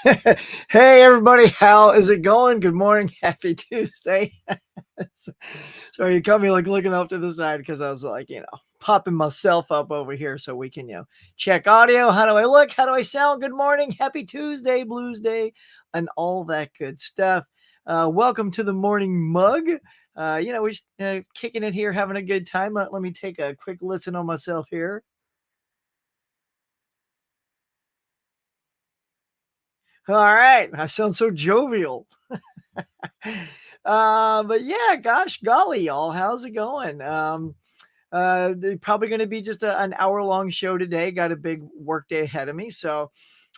Hey everybody, how is it going? Good morning, happy Tuesday. Sorry, you caught me like looking off to the side because I was like, popping myself up over here so we can, check audio. How do I look? How do I sound? Good morning, happy Tuesday, Blues Day, and all that good stuff. Welcome to the morning mug. We're just kicking it here, having a good time. Let me take a quick listen on myself here. All right, I sound so jovial. But yeah, gosh golly, y'all, how's it going? Probably going to be just an hour long show today. Got a big work day ahead of me. So,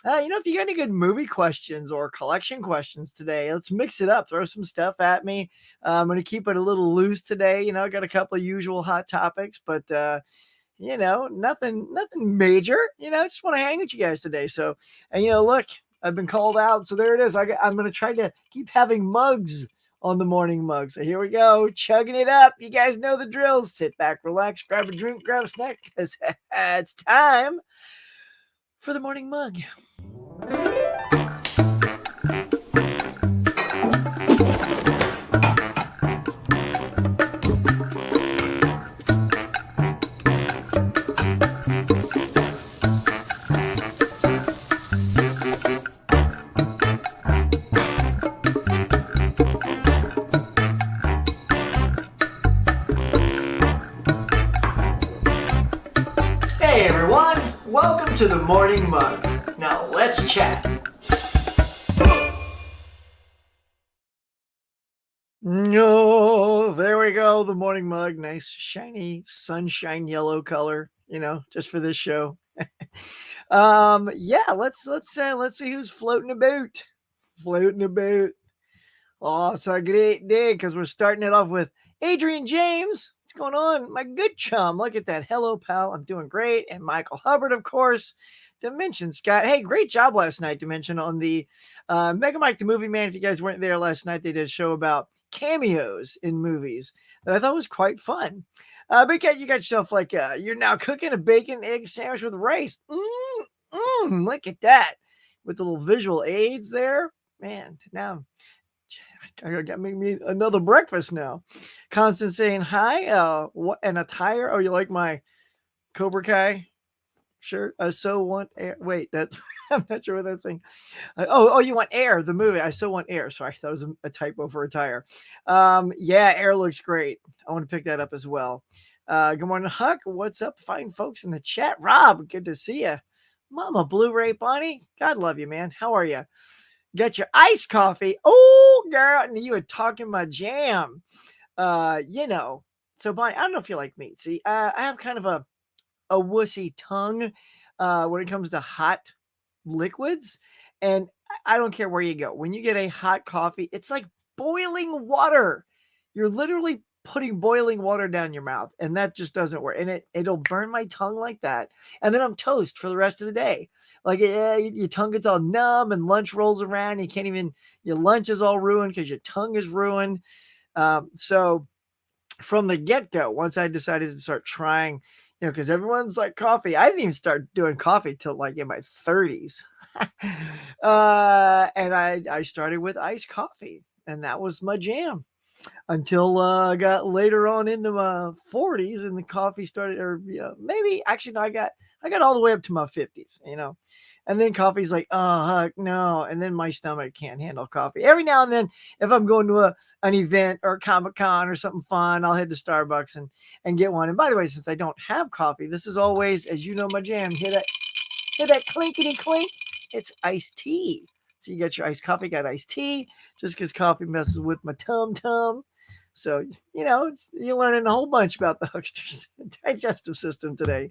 if you got any good movie questions or collection questions today, let's mix it up. Throw some stuff at me. I'm going to keep it a little loose today. I got a couple of usual hot topics, but, nothing major. Just want to hang with you guys today. So, and look, I've been called out, so there it is. I'm going to try to keep having mugs on the morning mug. So here we go, chugging it up. You guys know the drill. Sit back, relax, grab a drink, grab a snack, because it's time for the morning mug. Hey everyone, welcome to the morning mug. Now let's chat. No, there we go. The morning mug, nice shiny sunshine yellow color. Just for this show. Yeah, let's see who's floating about. Floating about. Oh, it's a great day because we're starting it off with Adrian James. What's going on? My good chum. Look at that. Hello, pal. I'm doing great. And Michael Hubbard, of course. Dimension Scott. Hey, great job last night, Dimension, on the Mega Mike the Movie Man. If you guys weren't there last night, they did a show about cameos in movies that I thought was quite fun. But you got yourself like you're now cooking a bacon egg sandwich with rice. Look at that. With the little visual aids there. Man, now I got make me another breakfast now. Constant saying hi. What an attire? Oh, you like my Cobra Kai shirt? I so want air. Wait, that's I'm not sure what that's saying. You want Air, the movie. I so want Air. Sorry, that was a typo for attire. Yeah, Air looks great. I want to pick that up as well. Good morning, Huck. What's up, fine folks in the chat? Rob, good to see you. Mama Blu-ray Bonnie, God love you, man. How are you? Get your iced coffee. Oh, girl, and you were talking my jam. So Bonnie, I don't know if you like meat. See, I have kind of a wussy tongue when it comes to hot liquids. And I don't care where you go. When you get a hot coffee, it's like boiling water. You're literally putting boiling water down your mouth, and that just doesn't work. And it'll burn my tongue like that. And then I'm toast for the rest of the day. Like your tongue gets all numb and lunch rolls around. You can't even, your lunch is all ruined because your tongue is ruined. So from the get-go, once I decided to start trying, because everyone's like coffee. I didn't even start doing coffee till like in my 30s. And I started with iced coffee, and that was my jam until I got later on into my 40s and the coffee started, or maybe actually no, I got all the way up to my 50s, and then coffee's like, oh heck no, and then my stomach can't handle coffee. Every now and then, if I'm going to an event or Comic-Con or something fun, I'll head to Starbucks and get one. And by the way, since I don't have coffee, this is always, as you know, my jam. Hear that clinkety clink? It's iced tea. So you got your iced coffee, got iced tea, just because coffee messes with my tum. So, you're learning a whole bunch about the huckster's digestive system today.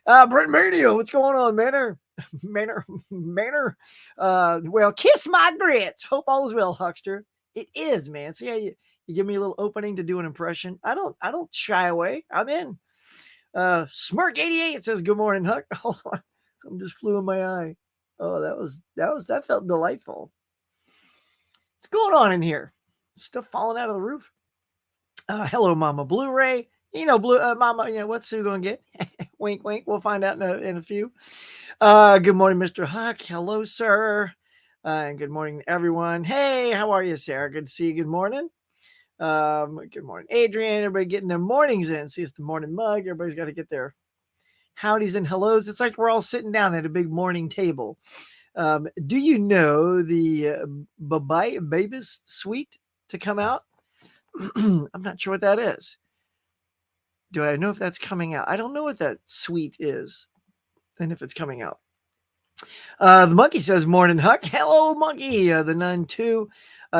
Brent Mania, what's going on, Manor? Well, kiss my grits. Hope all is well, huckster. It is, man. See how you give me a little opening to do an impression. I don't shy away. I'm in. Smirk88 says, good morning, Huck. Hold on. Something just flew in my eye. Oh, that felt delightful. What's going on in here? Stuff falling out of the roof. Hello, Mama Blu-ray. Mama, what's Sue going to get? Wink, wink. We'll find out in a few. Good morning, Mr. Huck. Hello, sir. And good morning, everyone. Hey, how are you, Sarah? Good to see you. Good morning. Good morning, Adrian. Everybody getting their mornings in. See, it's the morning mug. Everybody's got to get their howdies and hellos. It's like we're all sitting down at a big morning table. Do you know the Babis suite to come out? I'm not sure what that is. Do I know if that's coming out? I don't know what that suite is and if it's coming out. The monkey says, morning, Huck. Hello, monkey. The Nun 2.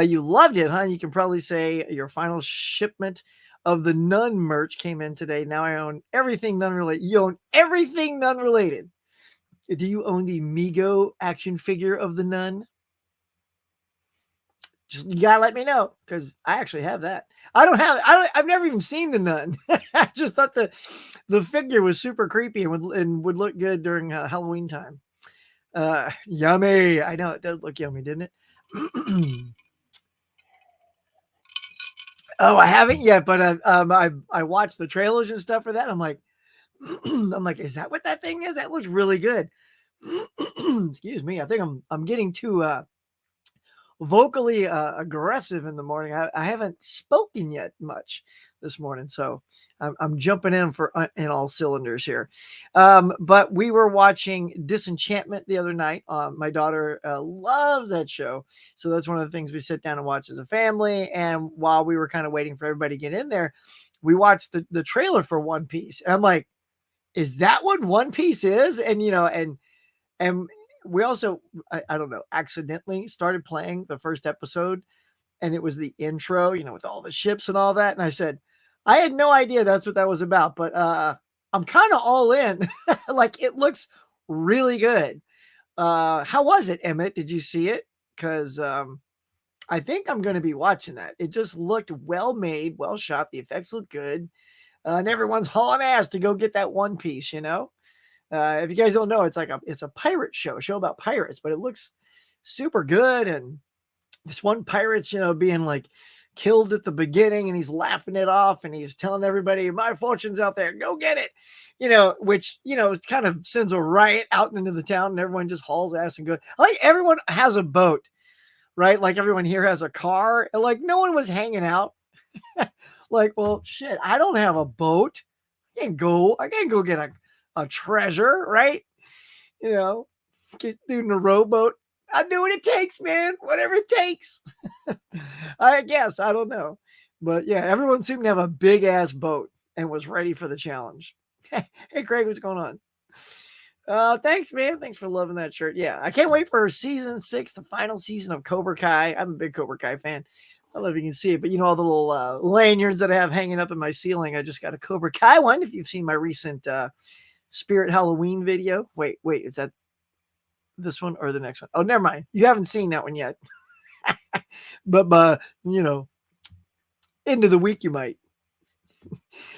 You loved it, huh? You can probably say your final shipment of the Nun merch came in today. Now I own everything Nun related. You own everything Nun related. Do you own the Mego action figure of the Nun? Just you gotta let me know because I actually have that. I've never even seen the Nun. I just thought the figure was super creepy and would look good during Halloween time. Yummy. I know it does look yummy, didn't it? Oh, I haven't yet, but I watched the trailers and stuff for that. I'm like, is that what that thing is? That looks really good. Excuse me. I think I'm getting too vocally aggressive in the morning. I haven't spoken yet much this morning, so I'm jumping in in all cylinders here. But we were watching Disenchantment the other night. My daughter loves that show, so that's one of the things we sit down and watch as a family. And while we were kind of waiting for everybody to get in there, we watched the trailer for One Piece. And I'm like, is that what One Piece is? And and we also, I don't know, accidentally started playing the first episode, and it was the intro, with all the ships and all that. And I said, I had no idea that's what that was about, but I'm kind of all in. Like, it looks really good. How was it, Emmett? Did you see it? Because I think I'm going to be watching that. It just looked well made, well shot. The effects look good. And everyone's hauling ass to go get that One Piece, if you guys don't know, it's a pirate show, a show about pirates, but it looks super good. And this one pirate's, being like killed at the beginning, and he's laughing it off, and he's telling everybody, my fortune's out there, go get it, which, it kind of sends a riot out into the town, and everyone just hauls ass and goes. Like, everyone has a boat, right? Like, everyone here has a car. Like, no one was hanging out. Like, well, shit, I don't have a boat. I can't go get a treasure, right? Get doing a rowboat. I do what it takes, man. Whatever it takes. I guess. I don't know. But yeah, everyone seemed to have a big ass boat and was ready for the challenge. Hey, Craig, what's going on? Thanks, man. Thanks for loving that shirt. Yeah, I can't wait for season 6, the final season of Cobra Kai. I'm a big Cobra Kai fan. I don't know if you can see it, but all the little lanyards that I have hanging up in my ceiling. I just got a Cobra Kai one. If you've seen my recent Spirit Halloween video. Wait, is that this one or the next one? Oh, never mind. You haven't seen that one yet. But end of the week you might.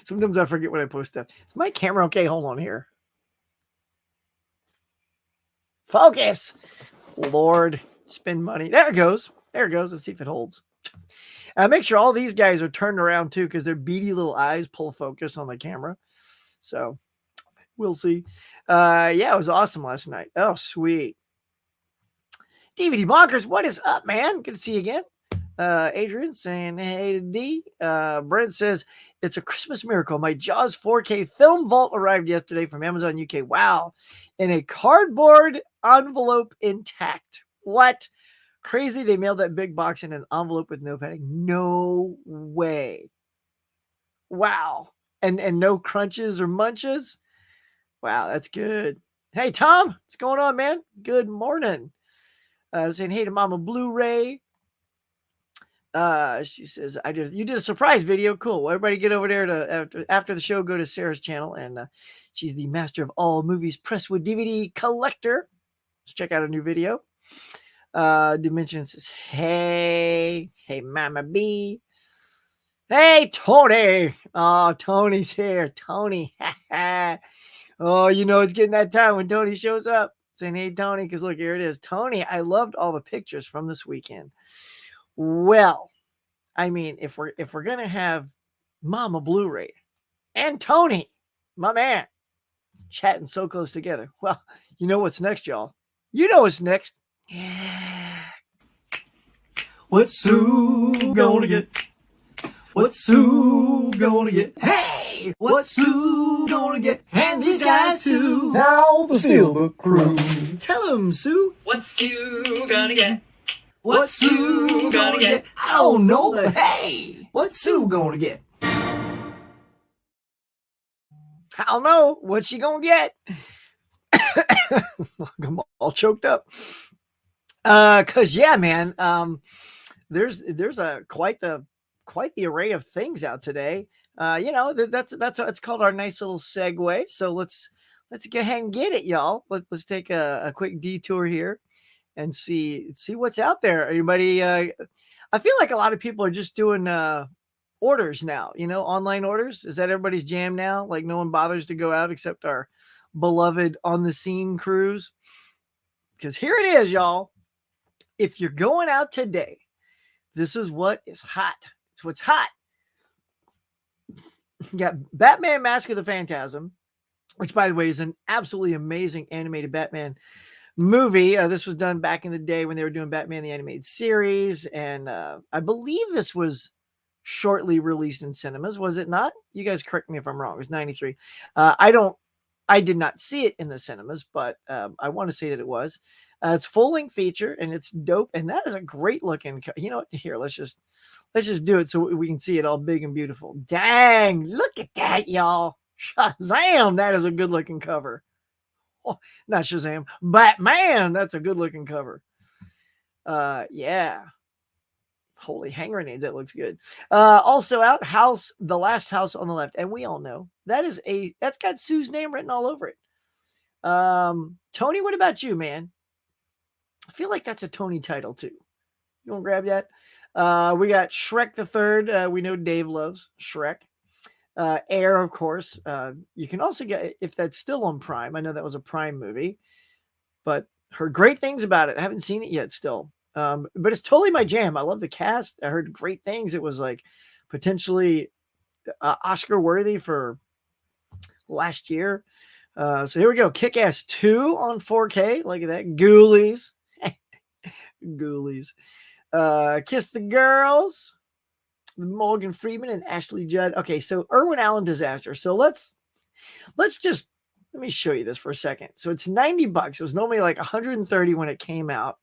Sometimes I forget when I post stuff. Is my camera okay? Hold on here. Focus. Lord, spend money. There it goes. Let's see if it holds. Make sure all these guys are turned around too, because their beady little eyes pull focus on the camera. So we'll see. Yeah, it was awesome last night. Oh, sweet. DVD Bonkers, what is up, man? Good to see you again. Adrian saying hey to D. Brent says, it's a Christmas miracle. My Jaws 4K film vault arrived yesterday from Amazon UK. Wow. In a cardboard envelope intact. What? Crazy. They mailed that big box in an envelope with no padding. No way. Wow. And no crunches or munches. Wow, that's good. Hey, Tom, what's going on, man? Good morning. Saying hey to Mama Blu-ray. She says, you did a surprise video. Cool. Well, everybody get over there to after the show, go to Sarah's channel, and she's the master of all movies Presswood DVD collector. Let's check out a new video. Dimension says, hey Mama B. Hey, Tony. Oh, Tony's here. Tony. Oh, it's getting that time when Tony shows up. Saying, hey, Tony, because look, here it is. Tony, I loved all the pictures from this weekend. Well, I mean, if we're going to have Mama Blu-ray and Tony, my man, chatting so close together. Well, you know what's next, y'all. You know what's next. What's Sue gonna get? What's Sue gonna get? Hey! What's Sue gonna get? And these guys too. Now the steal the crew. Tell him, Sue. What's Sue gonna get? What's Sue gonna get? I don't know, but hey! What's Sue gonna get? I don't know. What's she gonna get? I'm all choked up. Cause yeah, man. There's a quite the array of things out today. That's it's called our nice little segue. So let's go ahead and get it, y'all. Let's take a quick detour here and see what's out there. Anybody? I feel like a lot of people are just doing orders now. Online orders. Is that everybody's jam now? Like no one bothers to go out except our beloved on the scene crews. Because here it is, y'all. If you're going out today, this is what is hot. It's what's hot. You got Batman Mask of the Phantasm, which, by the way, is an absolutely amazing animated Batman movie. This was done back in the day when they were doing Batman the Animated Series. And I believe this was shortly released in cinemas. Was it not? You guys correct me if I'm wrong. It was 93. I did not see it in the cinemas, but I want to say that it was. It's full-length feature and it's dope. And that is a great looking. You know what? Here, let's just do it so we can see it all big and beautiful. Dang, look at that, y'all. Shazam, that is a good looking cover. Oh, not Shazam, Batman. That's a good looking cover. Yeah. Holy hand grenades, that looks good. Also out, The Last House on the Left. And we all know that's got Sue's name written all over it. Tony, what about you, man? I feel like that's a Tony title too. You want to grab that? We got Shrek the Third. We know Dave loves Shrek. Air, of course. You can also get, if that's still on Prime. I know that was a Prime movie, but heard great things about it. I haven't seen it yet still. But it's totally my jam. I love the cast. I heard great things. It was like potentially Oscar worthy for last year. So here we go. Kick-Ass 2 on 4K. Look at that. Ghoulies. Ghoulies. Kiss the Girls. Morgan Freeman and Ashley Judd. Okay, so Irwin Allen Disaster. So let me show you this for a second. So it's $90. It was normally like 130 when it came out.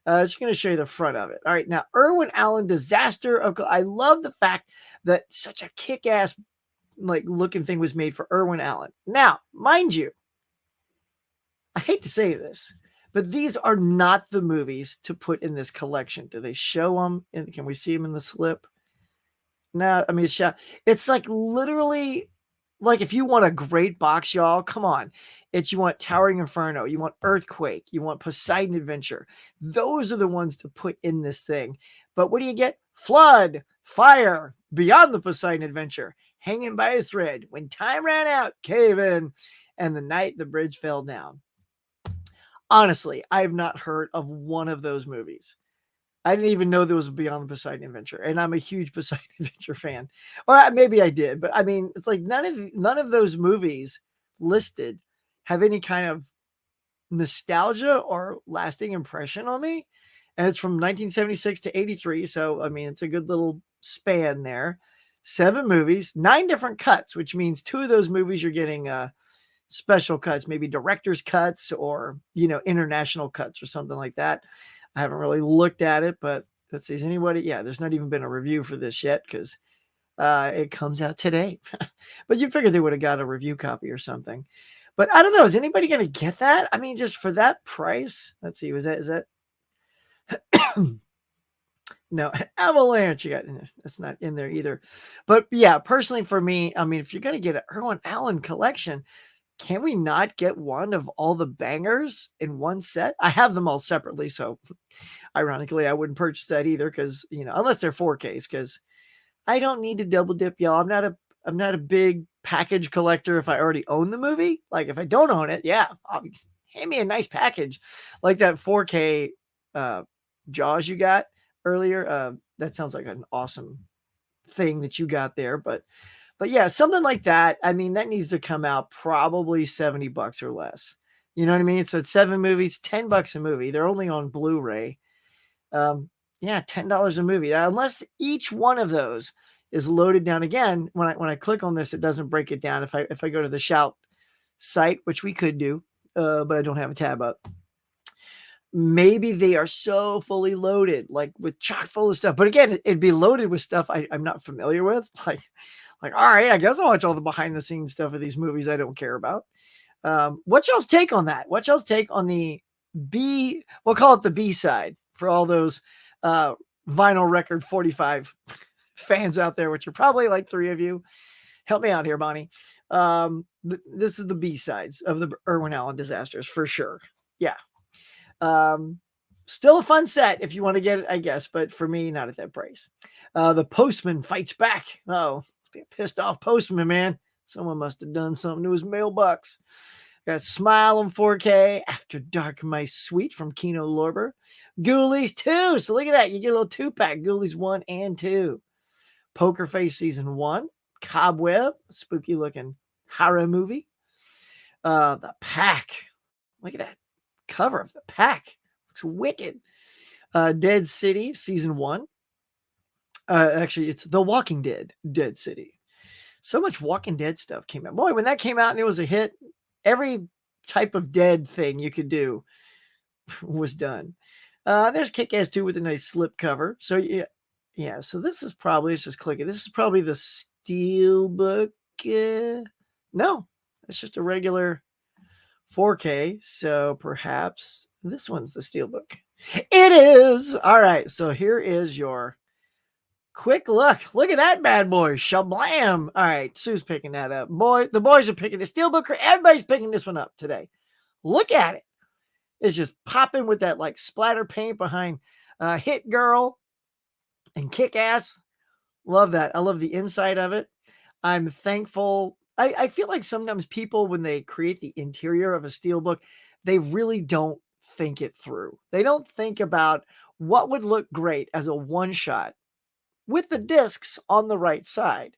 Just going to show you the front of it. All right, now Irwin Allen Disaster. I love the fact that such a kick-ass like looking thing was made for Irwin Allen. Now, mind you, I hate to say this, but these are not the movies to put in this collection. Do they show them? Can we see them in the slip? No, I mean, it's like literally like if you want a great box, y'all, come on. You want Towering Inferno, you want Earthquake, you want Poseidon Adventure. Those are the ones to put in this thing. But what do you get? Flood, Fire, Beyond the Poseidon Adventure, Hanging by a Thread, When Time Ran Out, Cave In, and The Night the Bridge Fell Down. Honestly, I have not heard of one of those movies. I didn't even know there was a Beyond the Poseidon Adventure, and I'm a huge Poseidon Adventure fan. Or maybe I did, but I mean, it's like none of those movies listed have any kind of nostalgia or lasting impression on me. And it's from 1976 to 83, so I mean, it's a good little span there. 7 movies, 9 different cuts, which means 2 of those movies you're getting special cuts, maybe director's cuts or international cuts or something like that. I haven't really looked at it, but let's see. Is anybody? Yeah, there's not even been a review for this yet because it comes out today. But you figure they would have got a review copy or something. But I don't know. Is anybody going to get that? I mean, just for that price? Let's see. Is that? No, Avalanche. That's not in there either. But yeah, personally for me, I mean, if you're going to get an Irwin Allen collection, can we not get one of all the bangers in one set? I have them all separately, so ironically, I wouldn't purchase that either because unless they're 4Ks, because I don't need to double dip, y'all. I'm not a big package collector if I already own the movie. Like if I don't own it, yeah, hand me a nice package like that 4K Jaws you got earlier. That sounds like an awesome thing that you got there, but yeah, something like that. I mean, that needs to come out probably $70 or less. You know what I mean? So it's 7 movies, $10 a movie. They're only on Blu-ray. Yeah, $10 a movie. Now, unless each one of those is loaded down again, when I click on this, it doesn't break it down. If I go to the Shout site, which we could do, but I don't have a tab up. Maybe they are so fully loaded, like with chock full of stuff. But again, it'd be loaded with stuff I'm not familiar with. Like, all right, I guess I'll watch all the behind the scenes stuff of these movies I don't care about. What y'all's take on that? What y'all's take on the B? We'll call it the B side for all those vinyl record 45 fans out there, which are probably like 3 of you. Help me out here, Bonnie. This is the B sides of the Irwin Allen disasters for sure. Yeah. Still a fun set if you want to get it, I guess, but for me, not at that price. The Postman fights back. Oh, pissed off Postman, man. Someone must have done something to his mailbox. Got Smile on 4K, After Dark My Sweet from Kino Lorber. Ghoulies 2. So look at that. You get a little 2-pack. Ghoulies 1 and 2. Poker Face Season 1. Cobweb. Spooky looking horror movie. The Pack. Look at that cover of The Pack. Looks wicked. Dead City Season 1. Actually, it's The Walking Dead. Dead City. So much Walking Dead stuff came out. Boy, when that came out and it was a hit, every type of dead thing you could do was done. There's Kick-Ass 2 with a nice slip cover. So yeah. So this is probably, let's just click it. This is probably the Steelbook. No, it's just a regular 4K. So perhaps this one's the Steelbook. It is. All right. So here is your quick look. Look at that bad boy. Shablam. All right. Sue's picking that up. The boys are picking the Steelbook. Everybody's picking this one up today. Look at it. It's just popping with that like splatter paint behind Hit Girl and Kick-Ass. Love that. I love the inside of it. I'm thankful. I feel like sometimes people, when they create the interior of a Steelbook, they really don't think it through. They don't think about what would look great as a one shot with the discs on the right side.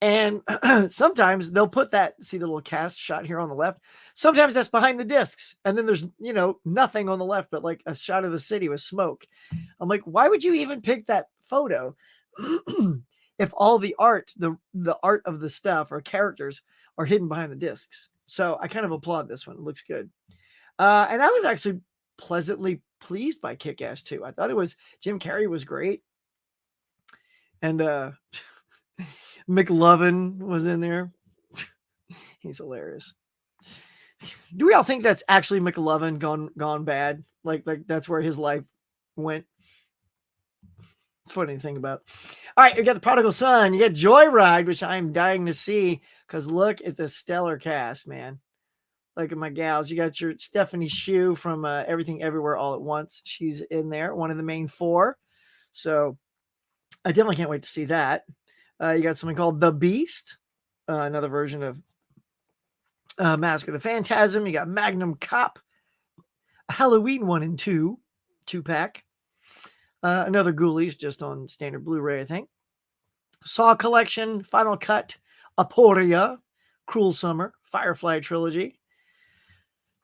And sometimes they'll put that, see the little cast shot here on the left. Sometimes that's behind the discs. And then there's, nothing on the left, but like a shot of the city with smoke. I'm like, why would you even pick that photo if all the art, the art of the stuff or characters are hidden behind the discs? So I kind of applaud this one. It looks good. And I was actually pleasantly pleased by Kick-Ass 2. I thought Jim Carrey was great. And McLovin was in there. He's hilarious. Do we all think that's actually McLovin gone bad? Like that's where his life went? It's funny to think about. All right, you got The Prodigal Son. You got Joyride, which I'm dying to see because look at the stellar cast, man. Look at my gals. You got your Stephanie Shu from Everything Everywhere All at Once. She's in there, one of the main 4. So I definitely can't wait to see that. You got something called The Beast, another version of Mask of the Phantasm. You got Magnum Cop, Halloween 1 and 2, 2-pack. Another Ghoulies, just on standard Blu-ray, I think. Saw Collection, Final Cut, Aporia, Cruel Summer, Firefly Trilogy.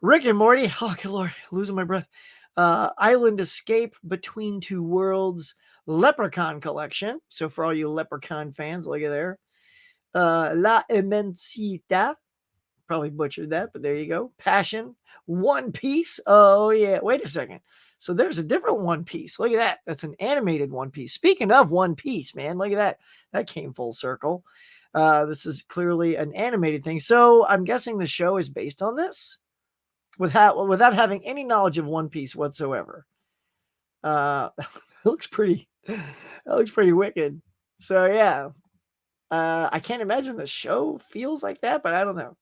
Rick and Morty, oh good lord, losing my breath. Island Escape, Between Two Worlds, Leprechaun Collection. So for all you Leprechaun fans, look at there. La Immensita, probably butchered that, but there you go. Passion, One Piece. Oh yeah, wait a second. So there's a different One Piece. Look at that. That's an animated One Piece. Speaking of One Piece, man, look at that. That came full circle. This is clearly an animated thing. So I'm guessing the show is based on this without having any knowledge of One Piece whatsoever. That looks pretty wicked. So yeah. I can't imagine the show feels like that, but I don't know.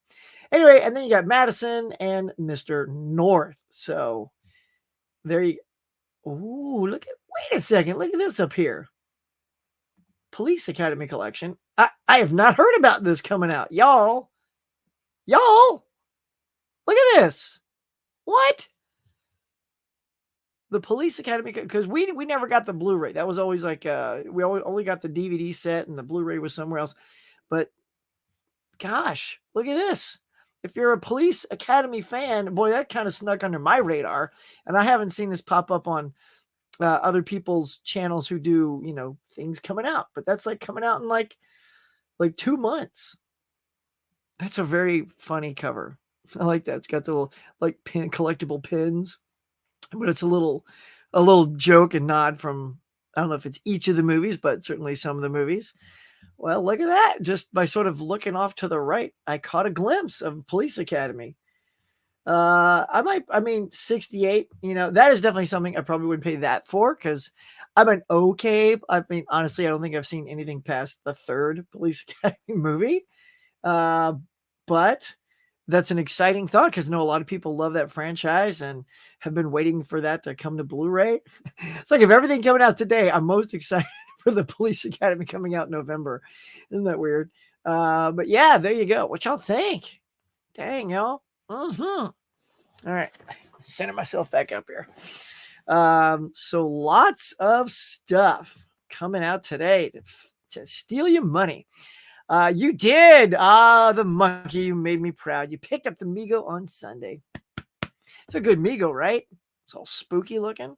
Anyway, and then you got Madison and Mr. North. So there you go. Ooh, wait a second. Look at this up here. Police Academy Collection. I have not heard about this coming out. Y'all, look at this. What? The Police Academy, because we never got the Blu-ray. That was always like we only got the DVD set and the Blu-ray was somewhere else. But gosh, look at this. If you're a Police Academy fan, boy, that kind of snuck under my radar. And I haven't seen this pop up on other people's channels who do, things coming out, but that's like coming out in like 2 months. That's a very funny cover. I like that. It's got the little like collectible pins, but it's a little joke and nod from, I don't know if it's each of the movies, but certainly some of the movies. Well, look at that. Just by sort of looking off to the right, I caught a glimpse of Police Academy. I mean, 68, that is definitely something I probably wouldn't pay that for, because I mean, honestly, I don't think I've seen anything past the third Police Academy movie. But that's an exciting thought, because I know a lot of people love that franchise and have been waiting for that to come to Blu-ray. It's like, if everything coming out today, I'm most excited for the Police Academy coming out in November. Isn't that weird? But yeah, there you go. What y'all think? Dang, y'all. All right. Sending myself back up here. So lots of stuff coming out today to steal your money. You did. The monkey, you made me proud. You picked up the Migo on Sunday. It's a good Migo, right? It's all spooky looking.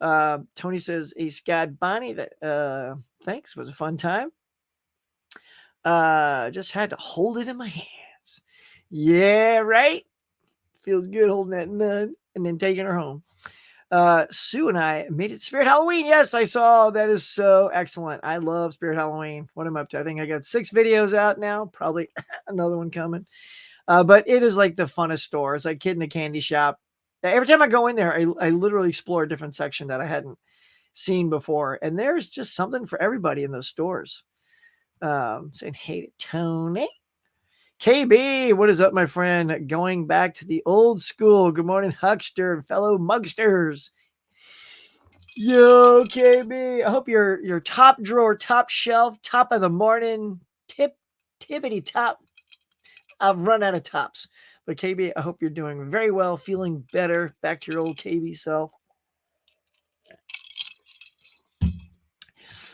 Tony says, "Hey, Scott Bonnie, that thanks, was a fun time. Just had to hold it in my hands. Yeah, right. Feels good holding that nun and then taking her home. Sue and I made it Spirit Halloween. Yes, I saw. That is so excellent. I love Spirit Halloween. What am I up to? I think I got 6 videos out now. Probably another one coming. But it is like the funnest store. It's like Kid in a Candy Shop. Every time I go in there, I literally explore a different section that I hadn't seen before. And there's just something for everybody in those stores. Saying hey to Tony. KB, what is up, my friend? Going back to the old school. Good morning, Huckster and fellow mugsters. Yo, KB. I hope your top drawer, top shelf, top of the morning, tippity top. I've run out of tops. But KB, I hope you're doing very well, feeling better, back to your old KB self.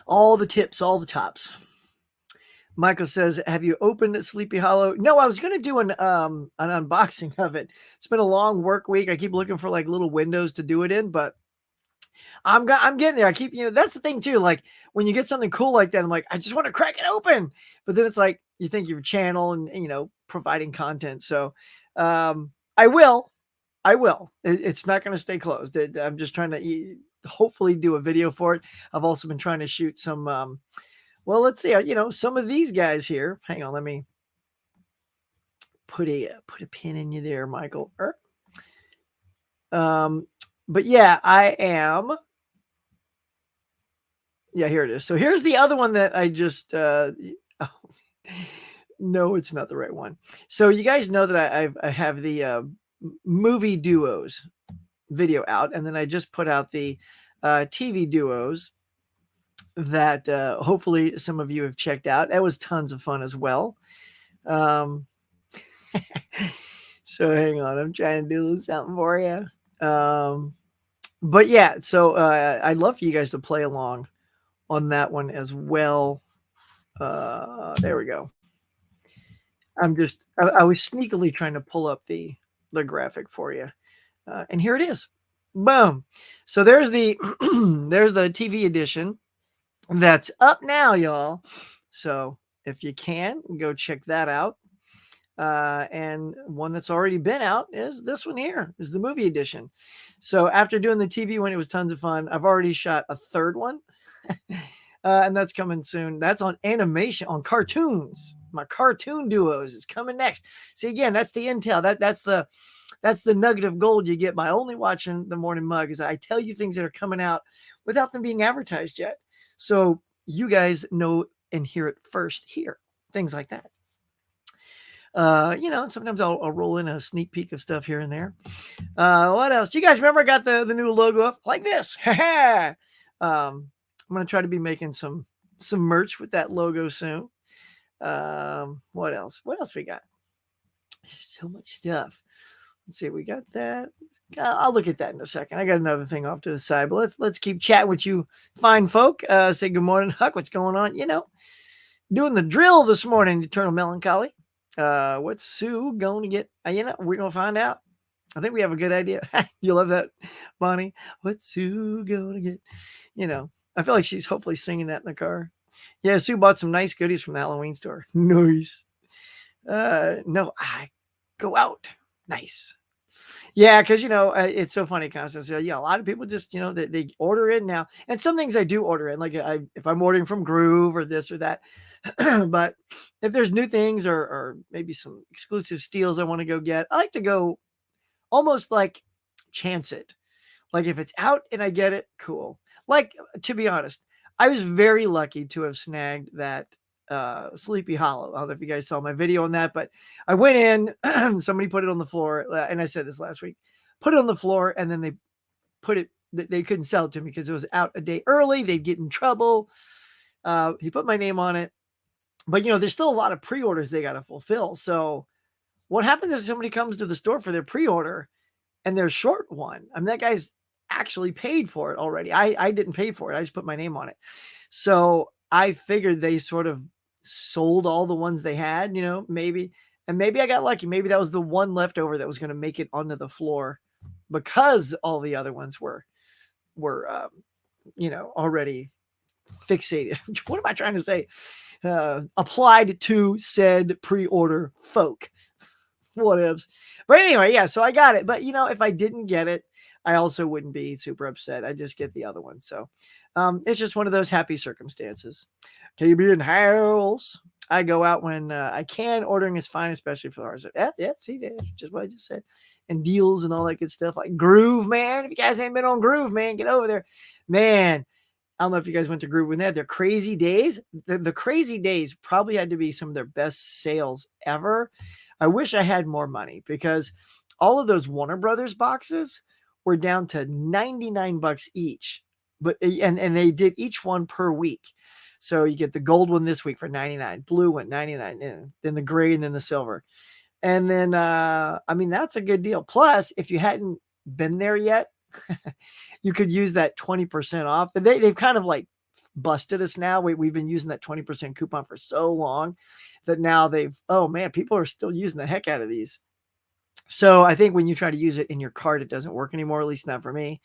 All the tips, all the tops. Michael says, have you opened Sleepy Hollow? No, I was going to do an unboxing of it. It's been a long work week. I keep looking for like little windows to do it in, but I'm getting there. I keep, that's the thing too. Like when you get something cool like that, I'm like, I just want to crack it open. But then it's like, you think your channel and, providing content. So I will. It's not going to stay closed. I'm just trying to hopefully do a video for it. I've also been trying to shoot some, well, let's see, some of these guys here. Hang on, let me put a pin in you there, Michael. But yeah, I am. Yeah, here it is. So here's the other one that I just, no, it's not the right one. So you guys know that I have the movie duos video out, and then I just put out the TV duos that hopefully some of you have checked out. That was tons of fun as well. So hang on, I'm trying to do a little something for you. But yeah, so I'd love for you guys to play along on that one as well. There we go. I was sneakily trying to pull up the graphic for you. And here it is. Boom. So there's the there's the TV edition that's up now, y'all. So if you can, go check that out. And one that's already been out is this one here, is the movie edition. So after doing the TV one, it was tons of fun. I've already shot a third one. And that's coming soon. That's on animation, on cartoons. My cartoon duos is coming next. See, again, that's the intel. That's the nugget of gold you get by only watching the Morning Mug, is I tell you things that are coming out without them being advertised yet. So you guys know and hear it first here. Things like that. Sometimes I'll roll in a sneak peek of stuff here and there. What else? You guys remember I got the new logo up like this? I'm going to try to be making some merch with that logo soon. What else? What else we got? So much stuff. Let's see. We got that. I'll look at that in a second. I got another thing off to the side, but let's keep chatting with you fine folk. Say good morning, Huck. What's going on? Doing the drill this morning, Eternal Melancholy. What's Sue going to get? We're going to find out. I think we have a good idea. You love that, Bonnie? What's Sue gonna get? You know, I feel like she's hopefully singing that in the car. Yeah, Sue bought some nice goodies from the Halloween store. Nice. No, I go out. Nice. Yeah, because it's so funny, Constance. Yeah, a lot of people just they order in now, and some things I do order in, like if I'm ordering from Groove or this or that. But if there's new things or maybe some exclusive steals I want to go get, I like to go almost like chance it. Like if it's out and I get it, cool. Like to be honest, I was very lucky to have snagged that Sleepy Hollow. I don't know if you guys saw my video on that, but I went in, somebody put it on the floor, and I said this last week, put it on the floor, and then they couldn't sell it to me because it was out a day early. They'd get in trouble. He put my name on it, but there's still a lot of pre-orders they got to fulfill. So what happens if somebody comes to the store for their pre-order and they're short one? I mean, that guy's actually paid for it already. I didn't pay for it. I just put my name on it. So I figured they sort of sold all the ones they had, maybe. And maybe I got lucky. Maybe that was the one leftover that was going to make it onto the floor because all the other ones were already fixated. What am I trying to say? Applied to said pre-order folk. What ifs. But anyway, yeah, so I got it. But if I didn't get it, I also wouldn't be super upset. I just get the other one. So it's just one of those happy circumstances. KB in house. I go out when I can. Ordering is fine, especially for the hard stuff. Yeah, see, that's just what I just said. And deals and all that good stuff. Like Groove, man. If you guys ain't been on Groove, man, get over there. Man, I don't know if you guys went to Groove when they had their crazy days. The crazy days probably had to be some of their best sales ever. I wish I had more money because all of those Warner Brothers boxes were down to $99 each. But and they did each one per week. So you get the gold one this week for $99, blue one $99, then the gray, and then the silver. And then that's a good deal. Plus, if you hadn't been there yet, you could use that 20% off. They've kind of like busted us now. We've been using that 20% coupon for so long that now people are still using the heck out of these. So I think when you try to use it in your card, it doesn't work anymore, at least not for me.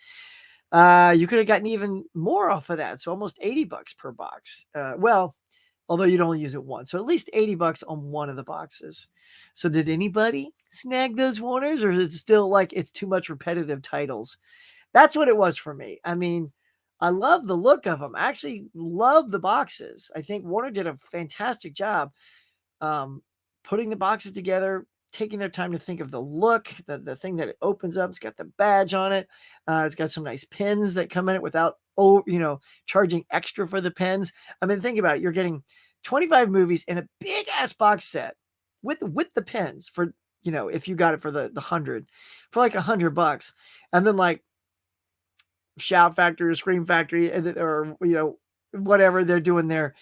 You could have gotten even more off of that. So almost $80 per box. Although you'd only use it once. So at least $80 on one of the boxes. So did anybody snag those Warners, or is it still like it's too much repetitive titles? That's what it was for me. I mean, I love the look of them. I actually love the boxes. I think Warner did a fantastic job putting the boxes together, taking their time to think of the look, the thing that it opens up. It's got the badge on it. It's got some nice pins that come in it without, charging extra for the pins. I mean, think about it. You're getting 25 movies in a big ass box set with the pins for, if you got it for the 100, for like $100. And then like Shout Factory, Scream Factory, or, whatever they're doing their,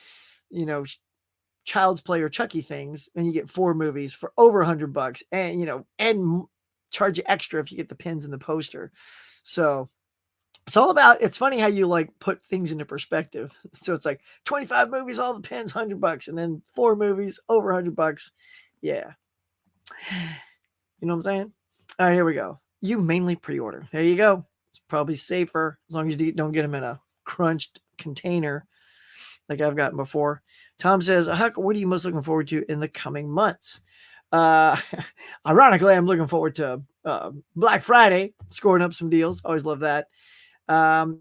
Child's Play or Chucky things, and you get 4 movies for over $100, and and charge you extra if you get the pins and the poster. So it's funny how you like put things into perspective. So it's like 25 movies, all the pins, $100, and then 4 movies over $100. Yeah. You know what I'm saying? All right, here we go. You mainly pre-order. There you go. It's probably safer as long as you don't get them in a crunched container like I've gotten before. Tom says, Huck, what are you most looking forward to in the coming months? Ironically, I'm looking forward to Black Friday, scoring up some deals. Always love that. And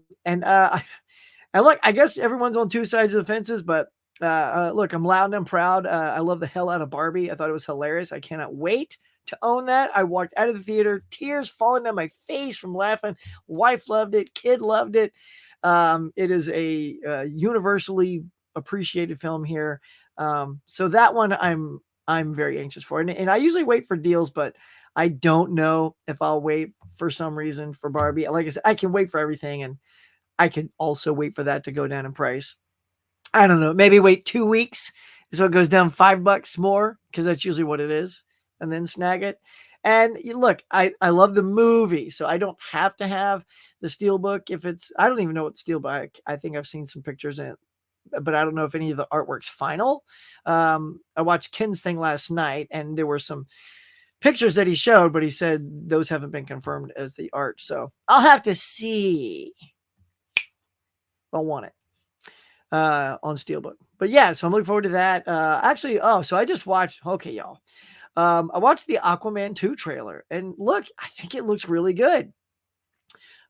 look, I guess everyone's on two sides of the fences, but look, I'm loud and I'm proud. I love the hell out of Barbie. I thought it was hilarious. I cannot wait to own that. I walked out of the theater, tears falling down my face from laughing. Wife loved it. Kid loved it. It is a universally appreciated film here. So that one I'm very anxious for. And I usually wait for deals, but I don't know if I'll wait for some reason for Barbie. Like I said, I can wait for everything, and I can also wait for that to go down in price. I don't know. Maybe wait 2 weeks so it goes down $5 more, because that's usually what it is, and then snag it. And look, I love the movie, so I don't have to have the Steelbook. I don't even know what Steelbook. I think I've seen some pictures in it, but I don't know if any of the artwork's final. I watched Ken's thing last night, and there were some pictures that he showed, but he said those haven't been confirmed as the art. So I'll have to see. I want it on Steelbook. But yeah, so I'm looking forward to that. Actually, so I just watched, okay, y'all. I watched the Aquaman 2 trailer, and look, I think it looks really good.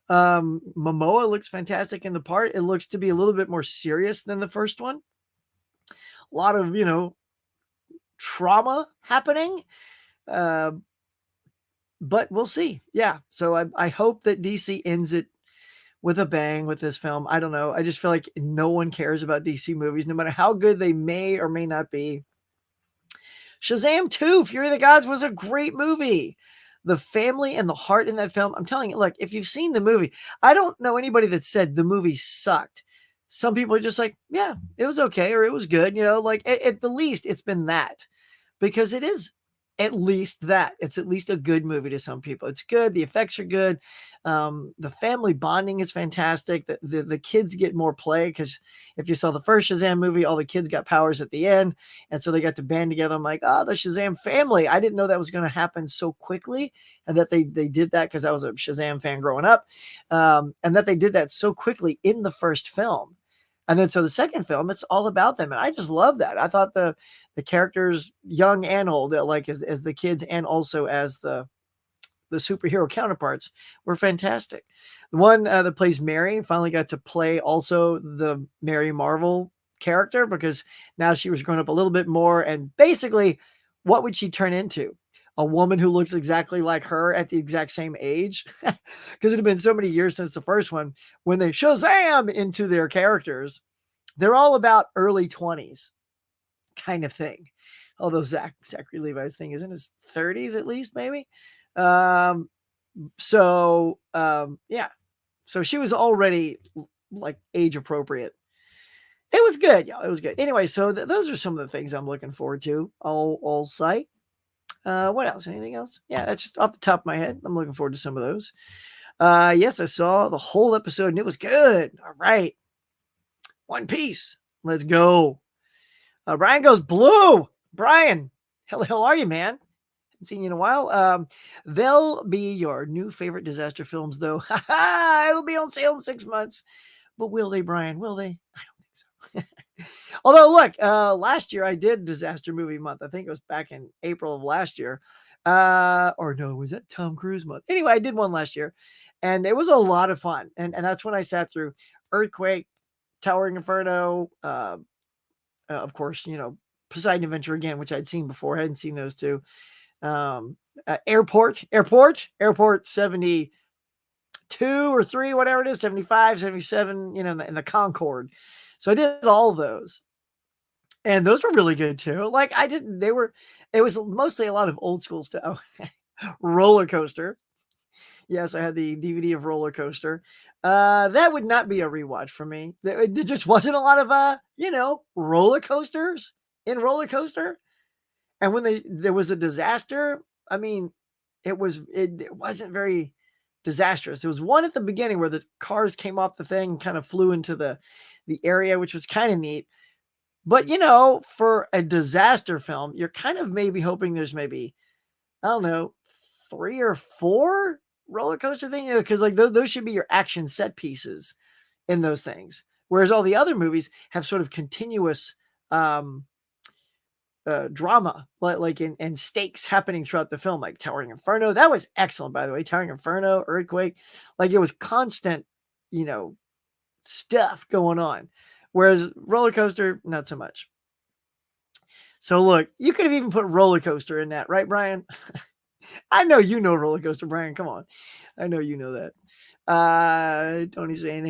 Momoa looks fantastic in the part. It looks to be a little bit more serious than the first one. A lot of, trauma happening. But we'll see. Yeah. So I hope that DC ends it with a bang with this film. I don't know. I just feel like no one cares about DC movies, no matter how good they may or may not be. Shazam 2, Fury of the Gods was a great movie. The family and the heart in that film, I'm telling you, look, if you've seen the movie, I don't know anybody that said the movie sucked. Some people are just like, yeah, it was okay, or it was good. Like at the least it's been that, because it is at least that. It's at least a good movie to some people. It's good. The effects are good. The family bonding is fantastic. The kids get more play, because if you saw the first Shazam movie, all the kids got powers at the end. And so they got to band together. I'm like, oh, the Shazam family. I didn't know that was going to happen so quickly, and that they did that, because I was a Shazam fan growing up. And that they did that so quickly in the first film. And then so the second film, it's all about them. And I just love that. I thought the characters, young and old, like as the kids and also as the superhero counterparts, were fantastic. The one that plays Mary finally got to play also the Mary Marvel character, because now she was grown up a little bit more. And basically, what would she turn into? A woman who looks exactly like her at the exact same age? Because it had been so many years since the first one. When they Shazam into their characters, they're all about early 20s kind of thing. Although Zachary Levi's thing is in his 30s at least, maybe. Yeah. So she was already like age appropriate. It was good, y'all. It was good. Anyway, so those are some of the things I'm looking forward to. I'll say. What else? Anything else? Yeah, that's just off the top of my head. I'm looking forward to some of those. Yes, I saw the whole episode and it was good. All right. One Piece. Let's go. Brian goes blue. Brian, how the hell are you, man? Haven't seen you in a while. They'll be your new favorite disaster films, though. It'll be on sale in 6 months. But will they, Brian? Will they? I don't think so. Although, look, last year I did Disaster Movie Month. I think it was back in April of last year. Or no, was that Tom Cruise month? Anyway, I did one last year, and it was a lot of fun. And that's when I sat through Earthquake, Towering Inferno, of course, Poseidon Adventure again, which I'd seen before. I hadn't seen those two. Airport 72 or 3, whatever it is, 75, 77, in the Concorde. So I did all of those. And those were really good too. Like it was mostly a lot of old school stuff. Roller Coaster. Yes, I had the DVD of Roller Coaster. That would not be a rewatch for me. There just wasn't a lot of roller coasters in Roller Coaster. And when there was a disaster, I mean, it wasn't very disastrous. There was one at the beginning where the cars came off the thing and kind of flew into the area, which was kind of neat. But for a disaster film, you're kind of maybe hoping there's maybe, I don't know, 3 or 4 roller coaster things, because like those should be your action set pieces in those things. Whereas all the other movies have sort of continuous drama, like and stakes happening throughout the film, like Towering Inferno. That was excellent, by the way. Towering Inferno, Earthquake, like it was constant, stuff going on. Whereas Roller Coaster, not so much. So look, you could have even put Roller Coaster in that, right, Brian? I know you know Roller Coaster, Brian. Come on. I know you know that. Tony's saying,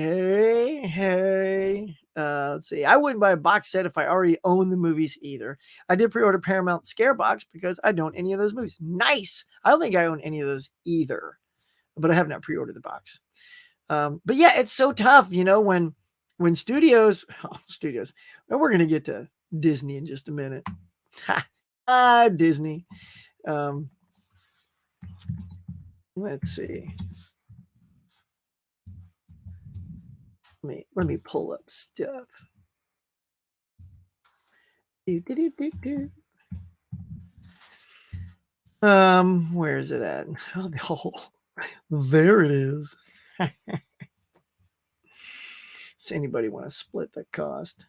hey. Let's see. I wouldn't buy a box set if I already own the movies either. I did pre-order Paramount Scare Box because I don't own any of those movies. Nice. I don't think I own any of those either, but I have not pre-ordered the box. But yeah, it's so tough, when studios, and we're going to get to Disney in just a minute. Disney. Let's see. Let me pull up stuff. Where is it at? Oh, there it is. Does anybody want to split the cost?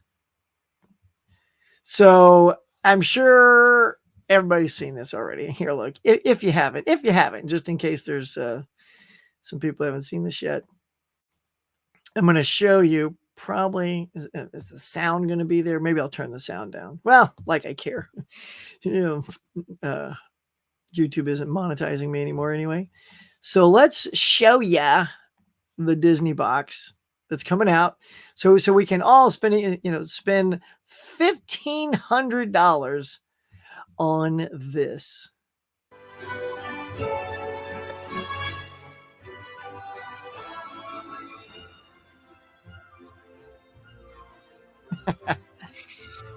So I'm sure everybody's seen this already. Here, look, if you haven't, just in case there's some people who haven't seen this yet, I'm going to show you. Probably is the sound going to be there? Maybe I'll turn the sound down. Well, like I care. You know, YouTube isn't monetizing me anymore anyway. So let's show ya the Disney box that's coming out. So we can all spend $1,500 on this.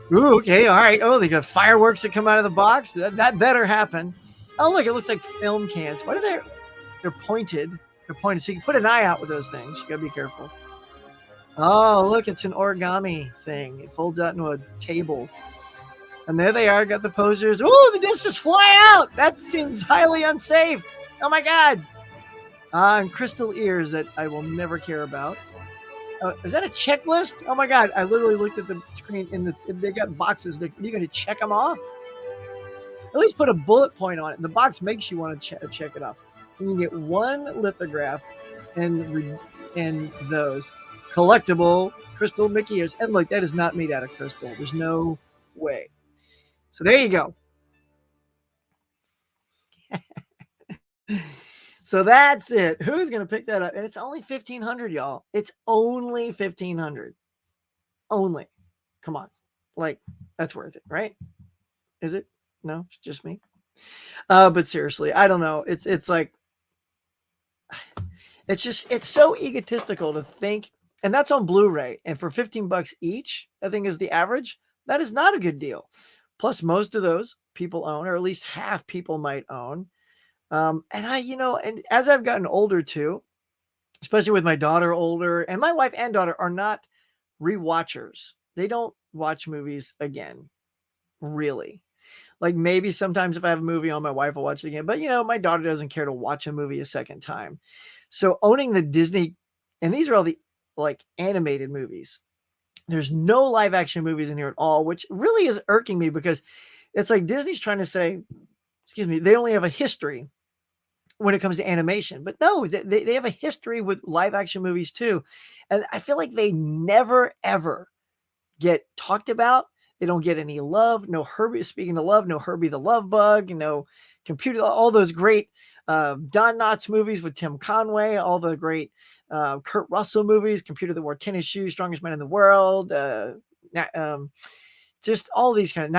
Ooh, okay, all right. Oh, they got fireworks that come out of the box. That better happen. Oh, look, it looks like film cans. What are they? They're pointed. They're pointed, so you can put an eye out with those things. You gotta be careful. Oh, look, it's an origami thing. It folds out into a table. And there they are, got the posers. Oh, the discs just fly out. That seems highly unsafe. Oh my God. And crystal ears that I will never care about. Is that a checklist? Oh my God. I literally looked at the screen and they got boxes. Are you going to check them off? At least put a bullet point on it. The box makes you want to check it off. You can get one lithograph and those collectible crystal Mickey ears. And look, that is not made out of crystal. There's no way. So there you go. So that's it. Who's going to pick that up? And it's only $1,500, y'all. It's only $1,500. Only. Come on. Like, that's worth it, right? Is it? No, it's just me. But seriously, I don't know. It's like, it's so egotistical to think, and that's on Blu-ray. And for $15 each, I think is the average. That is not a good deal. Plus, most of those people own, or at least half people might own. And and as I've gotten older too, especially with my daughter older, and my wife and daughter are not rewatchers. They don't watch movies again, really. Like maybe sometimes if I have a movie on, my wife will watch it again. But my daughter doesn't care to watch a movie a second time. So owning the Disney, and these are all the like animated movies. There's no live action movies in here at all, which really is irking me because it's like Disney's trying to say, excuse me, they only have a history when it comes to animation. But no, they have a history with live action movies too. And I feel like they never, ever get talked about. They don't get any love. No Herbie, speaking of love, no Herbie the Love Bug, Computer, all those great Don Knotts movies with Tim Conway, all the great Kurt Russell movies, Computer that Wore Tennis Shoes, Strongest Man in the World, just all these kind of,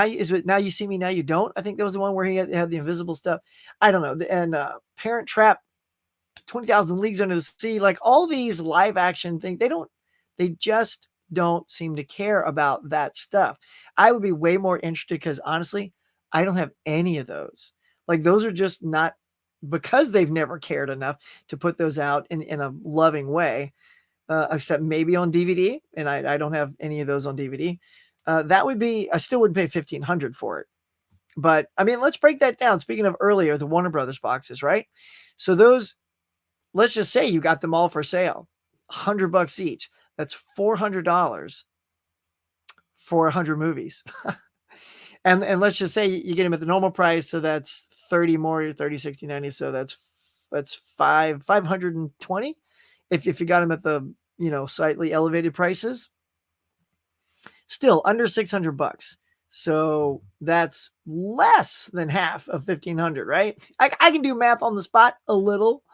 now you see me, now you don't. I think that was the one where he had the invisible stuff. I don't know. And Parent Trap, 20,000 Leagues Under the Sea, like all these live action things, they just don't seem to care about that stuff. I would be way more interested because honestly, I don't have any of those. Like those are just not, because they've never cared enough to put those out in a loving way, except maybe on DVD. And I don't have any of those on DVD. That would be, I still wouldn't pay $1,500 for it. But I mean, let's break that down. Speaking of earlier, the Warner Brothers boxes, right? So those, let's just say you got them all for sale, $100 each. That's $400 for 100 movies. and let's just say you get them at the normal price. So that's 30 more, 30, 60, 90. So that's 520. If you got them at the, slightly elevated prices, still under $600. So that's less than half of 1,500, right? I can do math on the spot a little.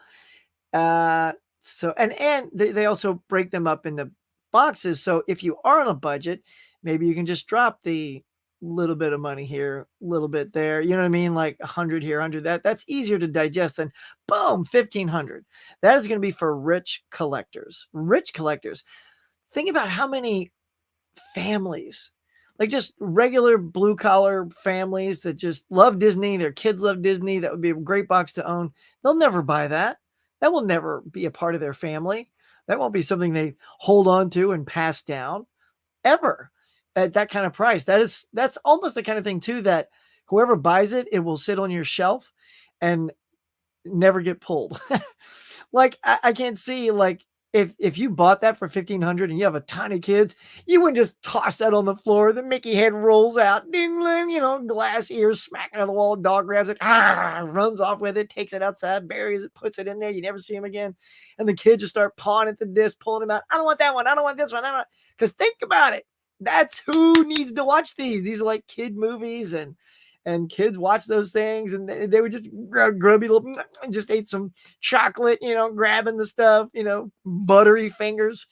So, and they also break them up into boxes. So if you are on a budget, maybe you can just drop the little bit of money here, little bit there. You know what I mean? Like 100 here, 100 that. That's easier to digest than boom, 1,500. That is going to be for rich collectors. Rich collectors. Think about how many families, like just regular blue collar families that just love Disney. Their kids love Disney. That would be a great box to own. They'll never buy that. That will never be a part of their family. That won't be something they hold on to and pass down ever at that kind of price. That's almost the kind of thing too, that whoever buys it, it will sit on your shelf and never get pulled. Like I can't see like if you bought that for 1,500 and you have a ton of kids, you wouldn't just toss that on the floor. The Mickey head rolls out, ding ding, glass ears smacking on the wall. Dog grabs it, runs off with it, takes it outside, buries it, puts it in there. You never see him again, and the kids just start pawing at the disc, pulling him out. I don't want that one. I don't want this one. I don't. Because think about it. That's who needs to watch these. These are like kid movies, and kids watch those things, and they would just grubby little, and just ate some chocolate, grabbing the stuff, buttery fingers.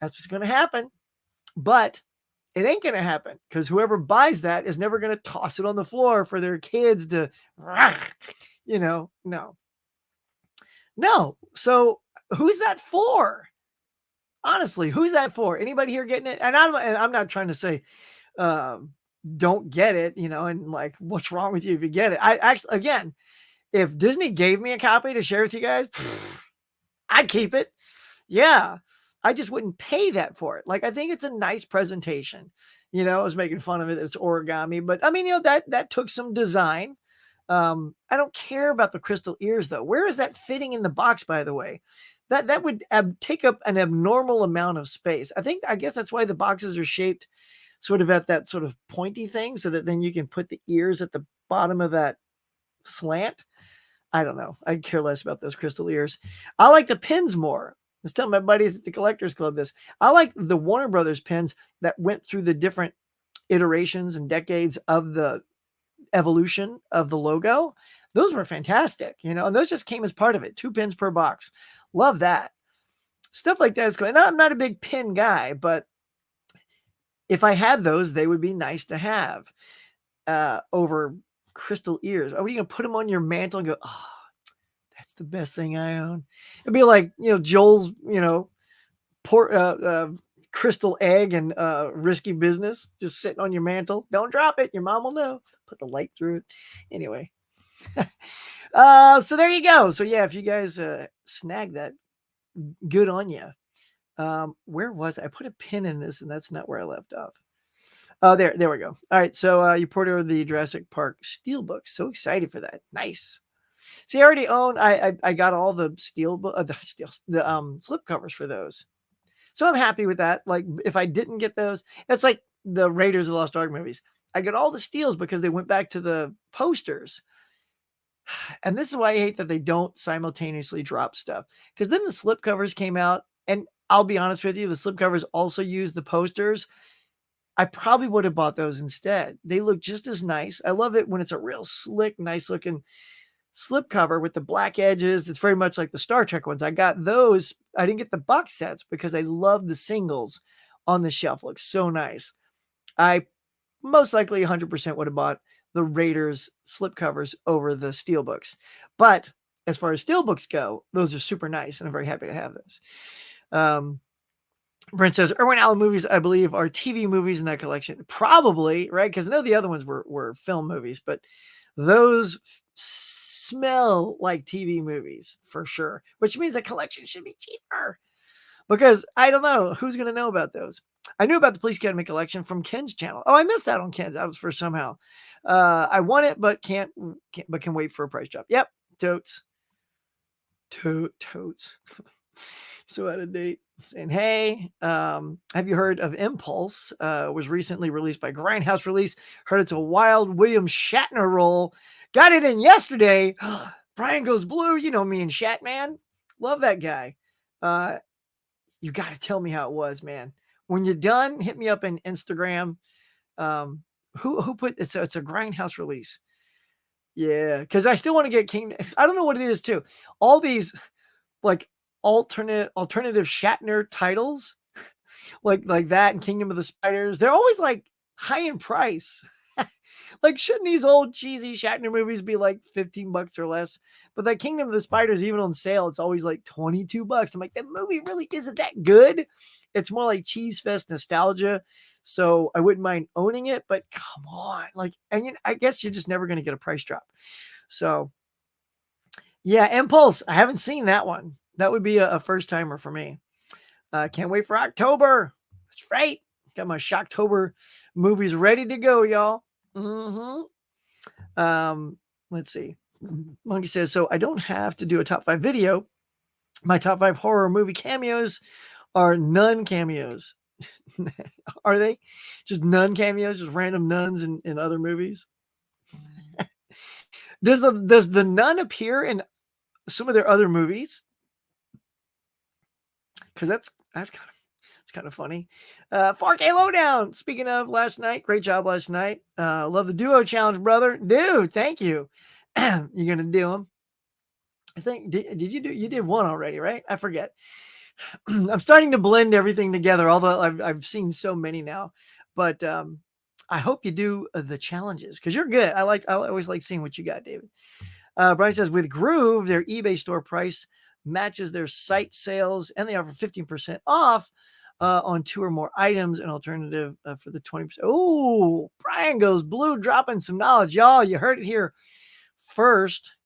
That's what's going to happen. But it ain't going to happen because whoever buys that is never going to toss it on the floor for their kids to, no. So who's that for? Honestly, who's that for? Anybody here getting it? And I'm not trying to say, don't get it, and like, what's wrong with you if you get it? I actually, again, if Disney gave me a copy to share with you guys, I'd keep it. Yeah. I just wouldn't pay that for it. Like, I think it's a nice presentation. I was making fun of it. It's origami, but I mean, that took some design. I don't care about the crystal ears though. Where is that fitting in the box, by the way? That would take up an abnormal amount of space. I guess that's why the boxes are shaped sort of at that sort of pointy thing, so that then you can put the ears at the bottom of that slant. I don't know. I care less about those crystal ears. I like the pins more. Let's tell my buddies at the Collectors Club this. I like the Warner Brothers pins that went through the different iterations and decades of the evolution of the logo. Those were fantastic, and those just came as part of it. 2 pins per box. Love that. Stuff like that is cool. And I'm not a big pin guy, but if I had those, they would be nice to have over crystal ears. Are you going to put them on your mantle and go, oh, that's the best thing I own? It'd be like, Joel's, crystal egg and Risky Business just sitting on your mantle. Don't drop it. Your mom will know. Put the light through it. Anyway. So there you go. So yeah, if you guys snag that, good on you. Where was I put a pin in this, and that's not where I left off. Oh, there we go. All right. So you poured over the Jurassic Park Steelbook. So excited for that. Nice. See, I already own, I got all the slip covers for those. So I'm happy with that. Like, if I didn't get those, it's like the Raiders of the Lost Ark movies. I got all the steals because they went back to the posters. And this is why I hate that they don't simultaneously drop stuff. Because then the slip covers came out, and I'll be honest with you, the slip covers also use the posters. I probably would have bought those instead. They look just as nice. I love it when it's a real slick, nice looking slip cover with the black edges. It's very much like the Star Trek ones. I got those. I didn't get the box sets because I love the singles on the shelf. It looks so nice. I most likely 100% would have bought the Raiders slip covers over the steelbooks. But as far as steelbooks go, those are super nice, and I'm very happy to have those. Brent says, Irwin Allen movies, I believe, are TV movies in that collection. Probably, right? Because I know the other ones were film movies, but those smell like TV movies for sure, which means the collection should be cheaper. Because I don't know who's going to know about those. I knew about the Police Academy collection from Ken's channel. Oh, I missed out on Ken's. That was for somehow. I want it, but can wait for a price drop. Yep, totes. So out of date. Saying, hey, have you heard of Impulse? Was recently released by Grindhouse Release. Heard it's a wild William Shatner role. Got it in yesterday. Brian goes blue. You know me and Shatman. Love that guy. You got to tell me how it was, man. When you're done, hit me up in Instagram. Who put it's a Grindhouse Release. Yeah, because I still want to get King. I don't know what it is too. All these like alternative Shatner titles, like that and Kingdom of the Spiders. They're always like high in price. Like, shouldn't these old cheesy Shatner movies be like $15 or less? But that Kingdom of the Spiders, even on sale, it's always like $22. I'm like, that movie really isn't that good. It's more like cheese fest nostalgia. So I wouldn't mind owning it, but come on. Like, and I guess you're just never going to get a price drop. So yeah, Impulse. I haven't seen that one. That would be a first timer for me. Can't wait for October. That's right. Got my Shocktober movies ready to go, y'all. Let's see. Monkey says, so I don't have to do a top 5 video. My top 5 horror movie cameos are nun cameos. Are they just nun cameos, just random nuns in other movies? Does the nun appear in some of their other movies? Because that's kind of funny. 4K Lowdown. Speaking of last night, great job last night. Love the duo challenge, brother. Dude, thank you. You gonna do them? I think did you did one already, right? I forget. I'm starting to blend everything together, although I've seen so many now. But I hope you do the challenges because you're good. I always like seeing what you got, David. Brian says with Groove, their eBay store price matches their site sales, and they offer 15% off on 2 or more items. An alternative for the 20%. Oh, Brian goes blue, dropping some knowledge, y'all. You heard it here first.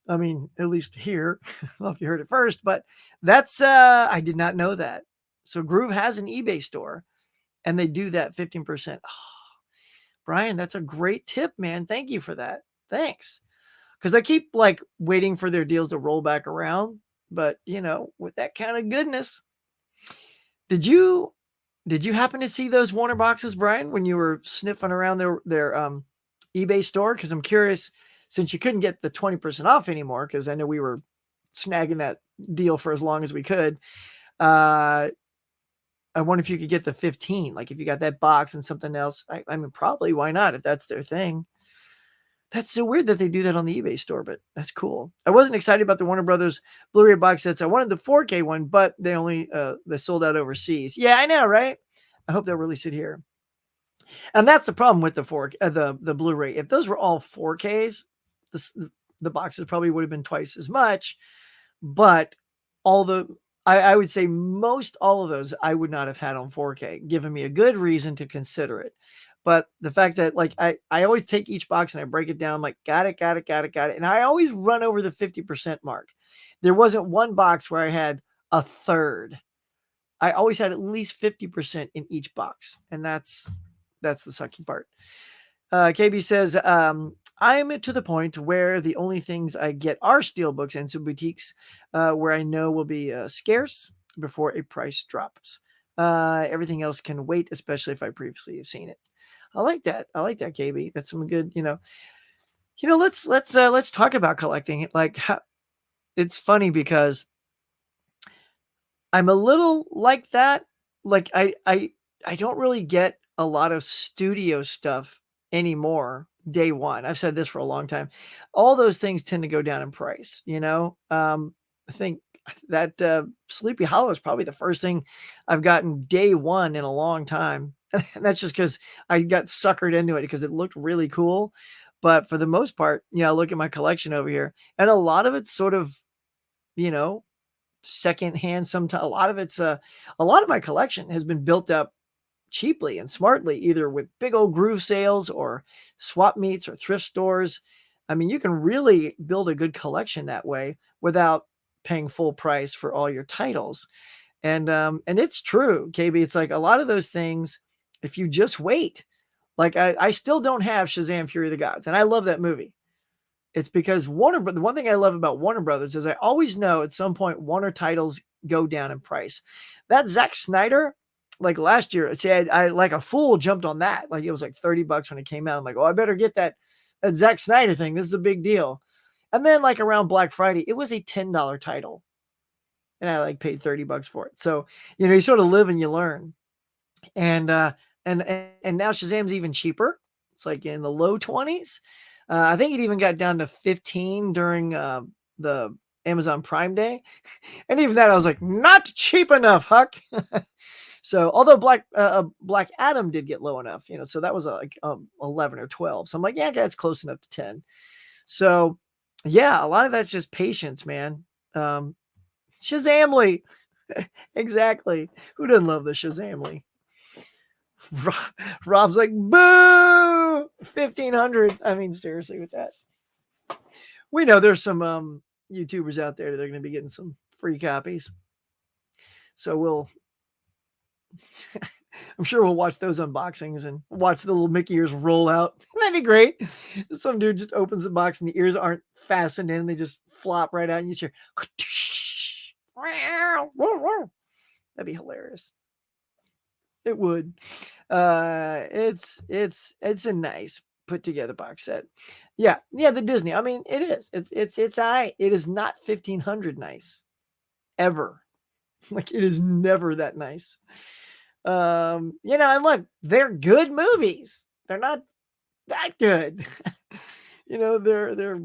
I mean, at least here. I don't know if you heard it first, but that's I did not know that. So Groove has an eBay store, and they do that 15%. Oh, Brian, that's a great tip, man. Thank you for that. Thanks. Because I keep like waiting for their deals to roll back around, but with that kind of goodness, did you happen to see those Warner boxes, Brian, when you were sniffing around their eBay store? Because I'm curious, since you couldn't get the 20% off anymore, because I know we were snagging that deal for as long as we could. I wonder if you could get the 15, like if you got that box and something else. I mean, probably, why not, if that's their thing. That's so weird that they do that on the eBay store, but that's cool. I wasn't excited about the Warner Brothers Blu-ray box sets. I wanted the 4K one, but they sold out overseas. Yeah, I know, right? I hope they'll release it here. And that's the problem with the the Blu-ray. If those were all 4Ks, the boxes probably would have been twice as much. But I would say most all of those I would not have had on 4K, giving me a good reason to consider it. But the fact that like I always take each box and I break it down, I'm like, got it. And I always run over the 50% mark. There wasn't one box where I had a third. I always had at least 50% in each box. And that's the sucky part. KB says, I'm to the point where the only things I get are steelbooks and some boutiques where I know will be scarce before a price drops. Everything else can wait, especially if I previously have seen it. I like that, KB. That's some good, let's talk about collecting it. Like, it's funny because I'm a little like that. Like, I don't really get a lot of studio stuff anymore. Day one, I've said this for a long time. All those things tend to go down in price. I think that Sleepy Hollow is probably the first thing I've gotten day one in a long time. And that's just because I got suckered into it because it looked really cool. But for the most part, look at my collection over here. And a lot of it's sort of, secondhand. Sometimes a lot of my collection has been built up cheaply and smartly, either with big old Groove sales or swap meets or thrift stores. I mean, you can really build a good collection that way without paying full price for all your titles. And it's true, KB. It's like a lot of those things, if you just wait, like I still don't have Shazam Fury of the Gods, and I love that movie. It's because the one thing I love about Warner Brothers is I always know at some point Warner titles go down in price. That Zack Snyder, like last year, I like a fool jumped on that. Like it was like $30 when it came out. I'm like, oh, I better get that Zack Snyder thing. This is a big deal. And then like around Black Friday, it was a $10 title. And I like paid $30 for it. So, you sort of live and you learn. And now Shazam's even cheaper. It's like in the low 20s. I think it even got down to 15 during the Amazon Prime Day. And even that, I was like, not cheap enough, Huck. So, although Black Adam did get low enough, so that was like 11 or 12. So I'm like, yeah, that's close enough to 10. So, yeah, a lot of that's just patience, man. Shazamly. Exactly. Who doesn't love the Shazamly? Rob's like, boo, 1,500. I mean, seriously, with that, we know there's some YouTubers out there that are going to be getting some free copies. So I'm sure we'll watch those unboxings and watch the little Mickey ears roll out. That'd be great. Some dude just opens the box and the ears aren't fastened in. They just flop right out and you just hear, that'd be hilarious. It would. It's a nice put together box set. Yeah, the Disney. I mean, it is. It's all right. It is not 1500 nice ever. Like it is never that nice. And look, they're good movies. They're not that good. They're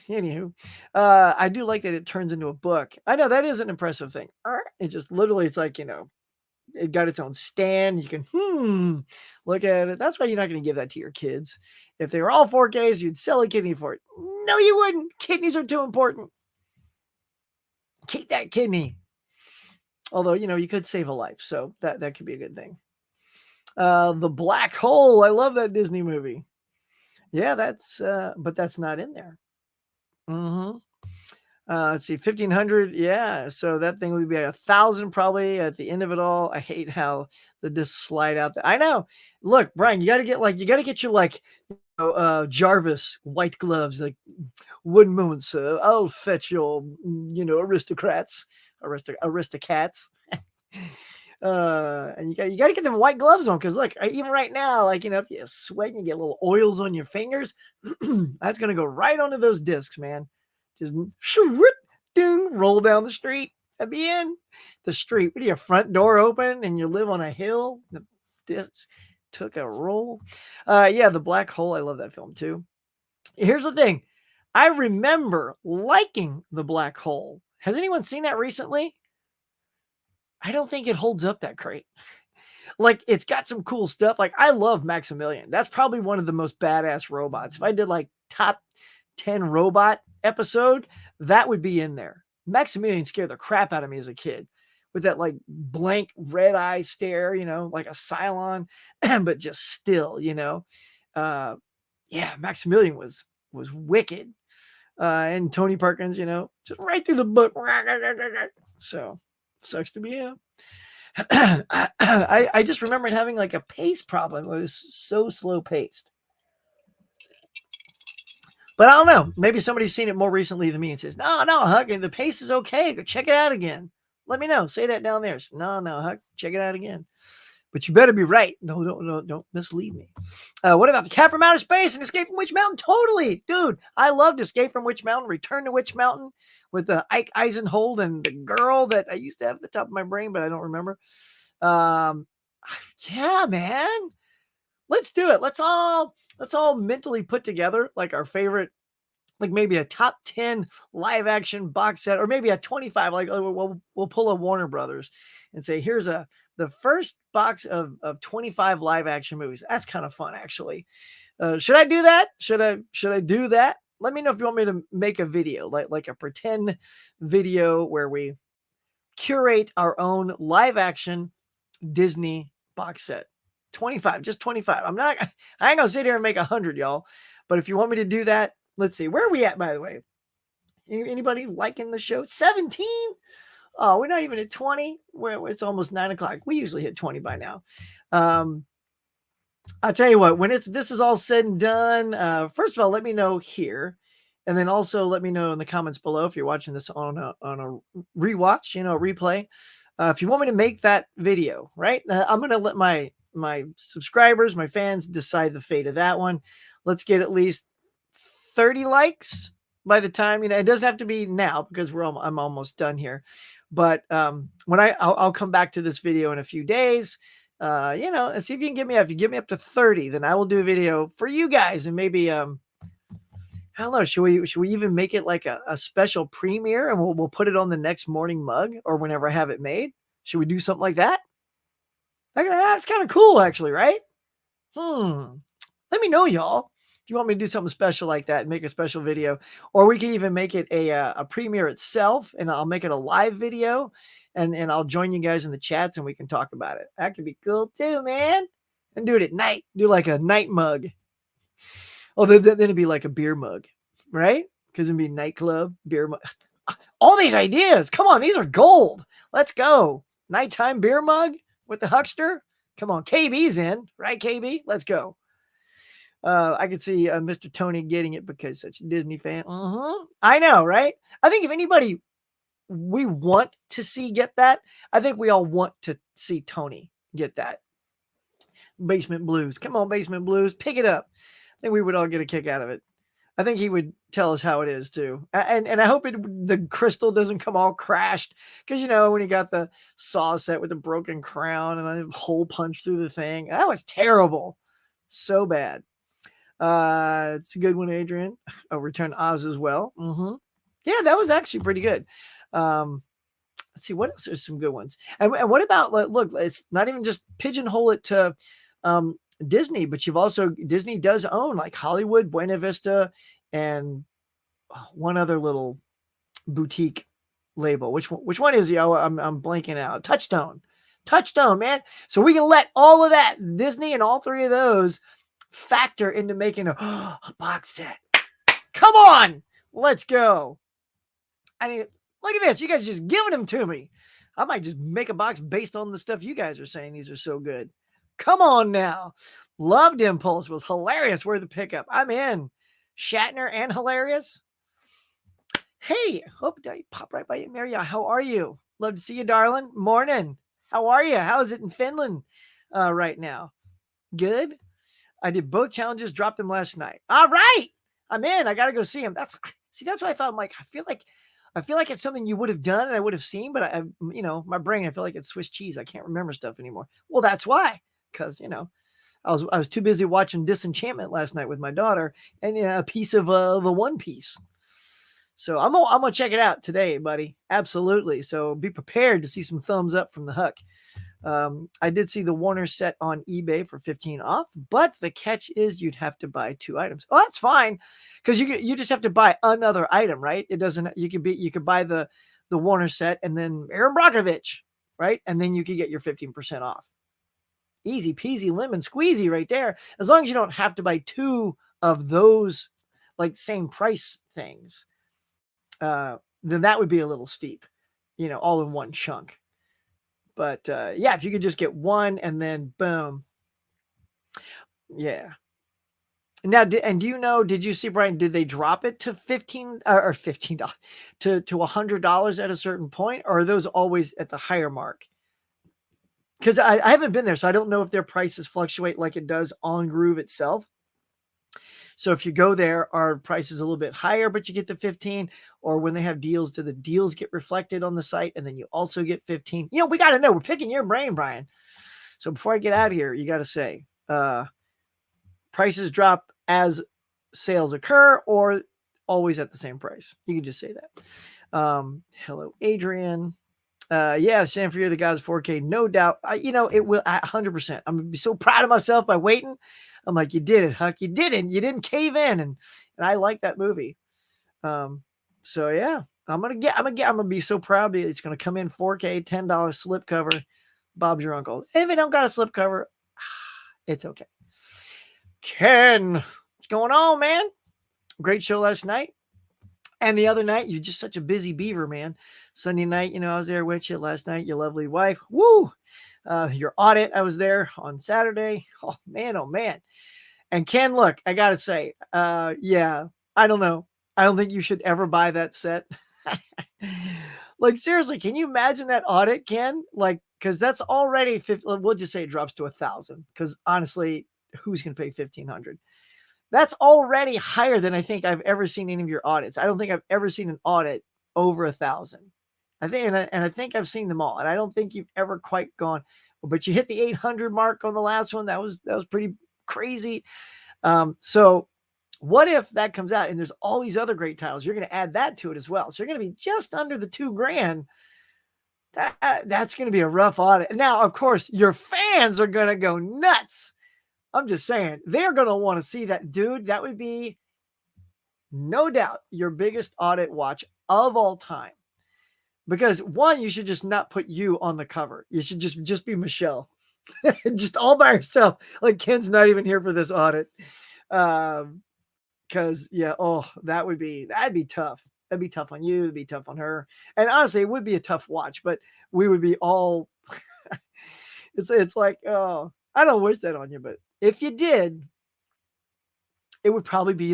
anywho. I do like that it turns into a book. I know that is an impressive thing. It just literally, it's like, it got its own stand. You can look at it. That's why you're not going to give that to your kids. If they were all 4Ks, you'd sell a kidney for it. No, you wouldn't. Kidneys are too important. Keep that kidney. Although, you could save a life. So that could be a good thing. The Black Hole. I love that Disney movie. Yeah, but that's not in there. Let's see, 1500. Yeah. So that thing would be 1,000 probably at the end of it all. I hate how the discs slide out. I know. Look, Brian, you got to get your Jarvis white gloves, like 1 moment, sir. I'll fetch your, aristocats. And you got to get them white gloves on, because look, even right now, if you sweat and you get little oils on your fingers, that's gonna go right onto those discs, man. Just roll down the street. That'd be in the street with your front door open and you live on a hill. The discs took a roll. The Black Hole. I love that film too. Here's the thing. I remember liking The Black Hole. Has anyone seen that recently? I don't think it holds up that great. Like, it's got some cool stuff. Like, I love Maximilian. That's probably one of the most badass robots. If I did like top 10 robot episode, that would be in there. Maximilian scared the crap out of me as a kid with that like blank red eye stare, like a Cylon, but just still, Maximilian was wicked. And Tony Perkins, just right through the book. So sucks to be him. I just remember having like a pace problem. It was so slow paced. But I don't know. Maybe somebody's seen it more recently than me and says, no, Huck, the pace is okay. Go check it out again. Let me know. Say that down there. No, Huck, check it out again. But you better be right. No, don't mislead me. What about The Cat from Outer Space and Escape from Witch Mountain? Totally. Dude, I loved Escape from Witch Mountain, Return to Witch Mountain with Ike Eisenhold and the girl that I used to have at the top of my brain, but I don't remember. Yeah, man. Let's do it. Let's all mentally put together like our favorite, like maybe a top 10 live action box set, or maybe a 25. Like we'll pull a Warner Brothers and say, here's the first box of 25 live action movies. That's kind of fun, actually. Should I do that? Should I do that? Let me know if you want me to make a video, like a pretend video where we curate our own live action Disney box set. 25, just 25. I ain't gonna sit here and make 100, y'all. But if you want me to do that, let's see. Where are we at, by the way? Anybody liking the show? 17? Oh, we're not even at 20. It's almost 9 o'clock. We usually hit 20 by now. I'll tell you what, when this is all said and done, first of all, let me know here. And then also let me know in the comments below if you're watching this on a rewatch, replay. If you want me to make that video, right? I'm going to let my subscribers, my fans decide the fate of that one. Let's get at least 30 likes by the time, it doesn't have to be now because I'm almost done here. But when I'll come back to this video in a few days, and see if you can get me up. If you get me up to 30, then I will do a video for you guys. And maybe, I don't know, should we even make it like a special premiere and we'll put it on the next morning mug or whenever I have it made? Should we do something like that? That's kind of cool, actually, right? Let me know, y'all, if you want me to do something special like that and make a special video, or we can even make it a premiere itself, and I'll make it a live video, and I'll join you guys in the chats and we can talk about it. That could be cool too, man. And do it at night. Do like a night mug. Oh, then it'd be like a beer mug, right? Because it'd be nightclub beer mug. All these ideas. Come on, these are gold. Let's go. Nighttime beer mug with the huckster. Come on, KB's in, right? KB, let's go. I could see Mr. Tony getting it because such a Disney fan. I know, right? I think if anybody we want to see get that, I think we all want to see Tony get that. Basement Blues. Come on, Basement Blues, pick it up. I think we would all get a kick out of it. I think he would tell us how it is too. And I hope the crystal doesn't come all crashed. Because, you know, when he got the saw set with the broken crown and a hole punched through the thing, that was terrible. So bad. It's a good one, Adrian. Oh, Return Oz as well. Yeah, that was actually pretty good. Let's see, what else? There's some good ones. And what about, look, it's not even just pigeonhole it to Disney, but you've also, Disney does own like Hollywood, Buena Vista, and one other little boutique label. Which one is he? Oh, I'm blanking out. Touchstone, man. So we can let all of that, Disney and all three of those, factor into making a box set. Come on, let's go. I mean, look at this. You guys just giving them to me. I might just make a box based on the stuff you guys are saying. These are so good. Come on now. Loved Impulse. Was hilarious. Where the pickup? I'm in. Shatner and hilarious. Hey, hope I pop right by you, Maria. How are you? Love to see you, darling. Morning. How are you? How is it in Finland right now? Good. I did both challenges. Dropped them last night. All right. I'm in. I got to go see them. That's what I thought. I'm like, I feel like it's something you would have done and I would have seen, but I you know, my brain, I feel like it's Swiss cheese. I can't remember stuff anymore. Well, that's why, because, you know, I was too busy watching Disenchantment last night with my daughter and a piece of the One Piece. So I'm gonna check it out today, buddy. Absolutely. So be prepared to see some thumbs up from the Huck. I did see the Warner set on eBay for 15 off, but the catch is you'd have to buy 2 items. Oh, that's fine, because you just have to buy another item, right? It doesn't. You could buy the Warner set and then Aaron Brockovich, right? And then you could get your 15% off. Easy peasy lemon squeezy right there. As long as you don't have to buy 2 of those like same price things, then that would be a little steep, you know, all in one chunk. But yeah, if you could just get one and then boom. Yeah. Now, do you know, did you see, Brian, did they drop it to $15 or $15 to $100 at a certain point? Or are those always at the higher mark? Because I haven't been there, so I don't know if their prices fluctuate like it does on Groove itself. So if you go there, our price is a little bit higher, but you get the 15, or when they have deals, do the deals get reflected on the site? And then you also get 15. You know, we got to know. We're picking your brain, Brian. So before I get out of here, you got to say, prices drop as sales occur or always at the same price. You can just say that. Hello, Adrian. Yeah, Sam, for you, the guys 4K, no doubt. You know, it will 100%. I'm gonna be so proud of myself by waiting. I'm like, you did it, Huck. You didn't cave in, and I like that movie. So yeah, I'm gonna be so proud. It's gonna come in 4K, $10 slipcover. Bob's your uncle. If it don't got a slipcover, it's okay. Ken, what's going on, man? Great show last night. And the other night, you're just such a busy beaver, man. Sunday night, you know, I was there with you. Last night, your lovely wife. Woo! Your audit, I was there on Saturday. Oh, man. And Ken, look, I got to say, yeah, I don't know. I don't think you should ever buy that set. Like, seriously, can you imagine that audit, Ken? Like, because that's already, we'll just say it drops to 1,000. Because honestly, who's going to pay 1,500? That's already higher than I think I've ever seen any of your audits. I don't think I've ever seen an audit over 1,000. I think, and I think I've seen them all, and I don't think you've ever quite gone. But you hit the 800 mark on the last one. That was pretty crazy. So, what if that comes out and there's all these other great titles? You're going to add that to it as well. So you're going to be just under the $2,000. That's going to be a rough audit. Now, of course, your fans are going to go nuts. I'm just saying, they're going to want to see that, dude. That would be, no doubt, your biggest audit watch of all time. Because one, you should just not put you on the cover. You should just be Michelle, just all by herself. Like Ken's not even here for this audit. Because yeah, that'd be tough. That'd be tough on you. It'd be tough on her. And honestly, it would be a tough watch. But we would be all. It's like, oh, I don't wish that on you, but if you did, it would probably be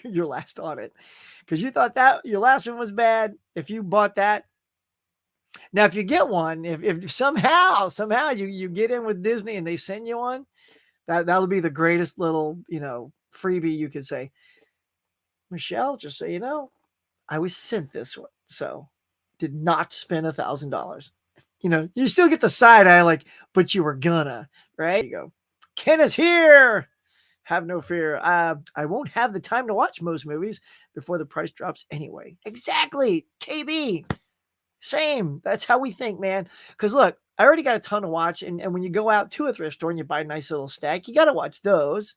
your last audit because you thought that your last one was bad. If you bought that, now if you get one, if somehow you get in with Disney and they send you one, that'll be the greatest little freebie you could say. Michelle, just so you know, I was sent this one, so did not spend $1,000. You still get the side eye, like, but you were gonna, right? There you go. Ken is here. Have no fear. I won't have the time to watch most movies before the price drops anyway. Exactly. KB. Same. That's how we think, man. Because look, I already got a ton to watch. And when you go out to a thrift store and you buy a nice little stack, you got to watch those.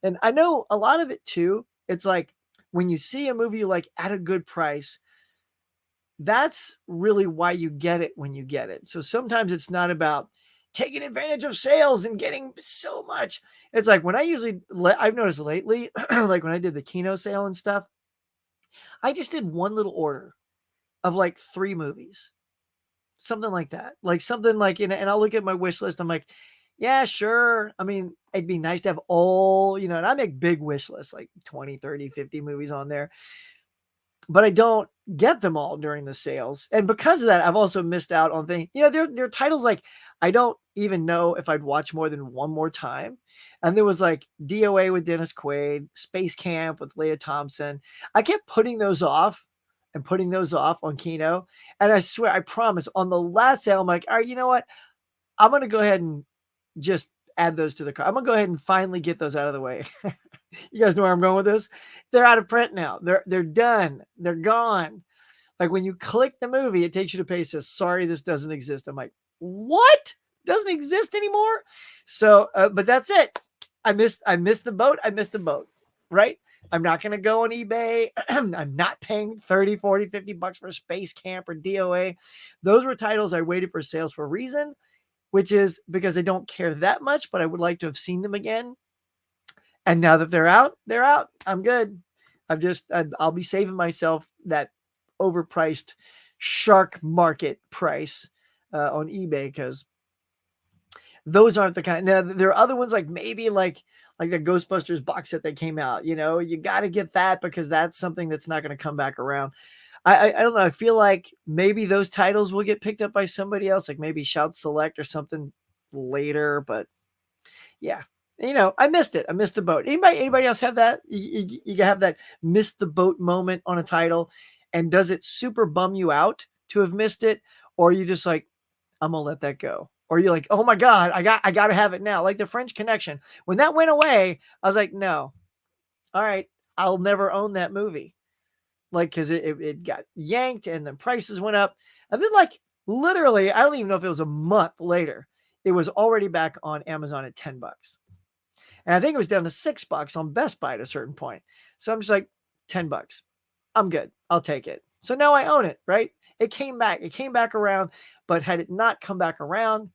And I know a lot of it too. It's like when you see a movie like at a good price, that's really why you get it when you get it. So sometimes it's not about taking advantage of sales and getting so much. It's like when I've noticed lately, like when I did the Kino sale and stuff, I just did one little order of like 3 movies, something like that. Like something like, and I'll look at my wish list. I'm like, yeah, sure. I mean, it'd be nice to have all, and I make big wish lists, like 20, 30, 50 movies on there. But I don't get them all during the sales. And because of that, I've also missed out on things. There are titles like I don't even know if I'd watch more than one more time. And there was like DOA with Dennis Quaid, Space Camp with Leah Thompson. I kept putting those off and putting those off on Kino. And I swear, I promise, on the last sale, I'm like, all right, you know what? I'm going to go ahead and just add those to the cart. I'm going to go ahead and finally get those out of the way. You guys know where I'm going with this? They're out of print now. They're done. They're gone. Like when you click the movie, it takes you to page, says, sorry, this doesn't exist. I'm like, what? Doesn't exist anymore? So, but that's it. I missed the boat. I missed the boat, right? I'm not going to go on eBay. I'm not paying 30, 40, 50 bucks for Space Camp or DOA. Those were titles I waited for sales for a reason, which is because I don't care that much, but I would like to have seen them again. And now that they're out, I'm good. I'll be saving myself that overpriced shark market price on eBay because those aren't the kind. Now there are other ones like maybe like the Ghostbusters box set that came out. You got to get that because that's something that's not going to come back around. I don't know. I feel like maybe those titles will get picked up by somebody else, like maybe Shout Select or something later. But yeah. I missed it. I missed the boat. Anybody else have that? You have that missed the boat moment on a title, and does it super bum you out to have missed it, or are you just like, I'm gonna let that go, or you're like, oh my god, I got to have it now, like the French Connection. When that went away, I was like, no, all right, I'll never own that movie, like because it got yanked and the prices went up, and then like literally, I don't even know if it was a month later, it was already back on Amazon at $10. And I think it was down to $6 on Best Buy at a certain point. So I'm just like, $10. I'm good. I'll take it. So now I own it, right? It came back around, but had it not come back around,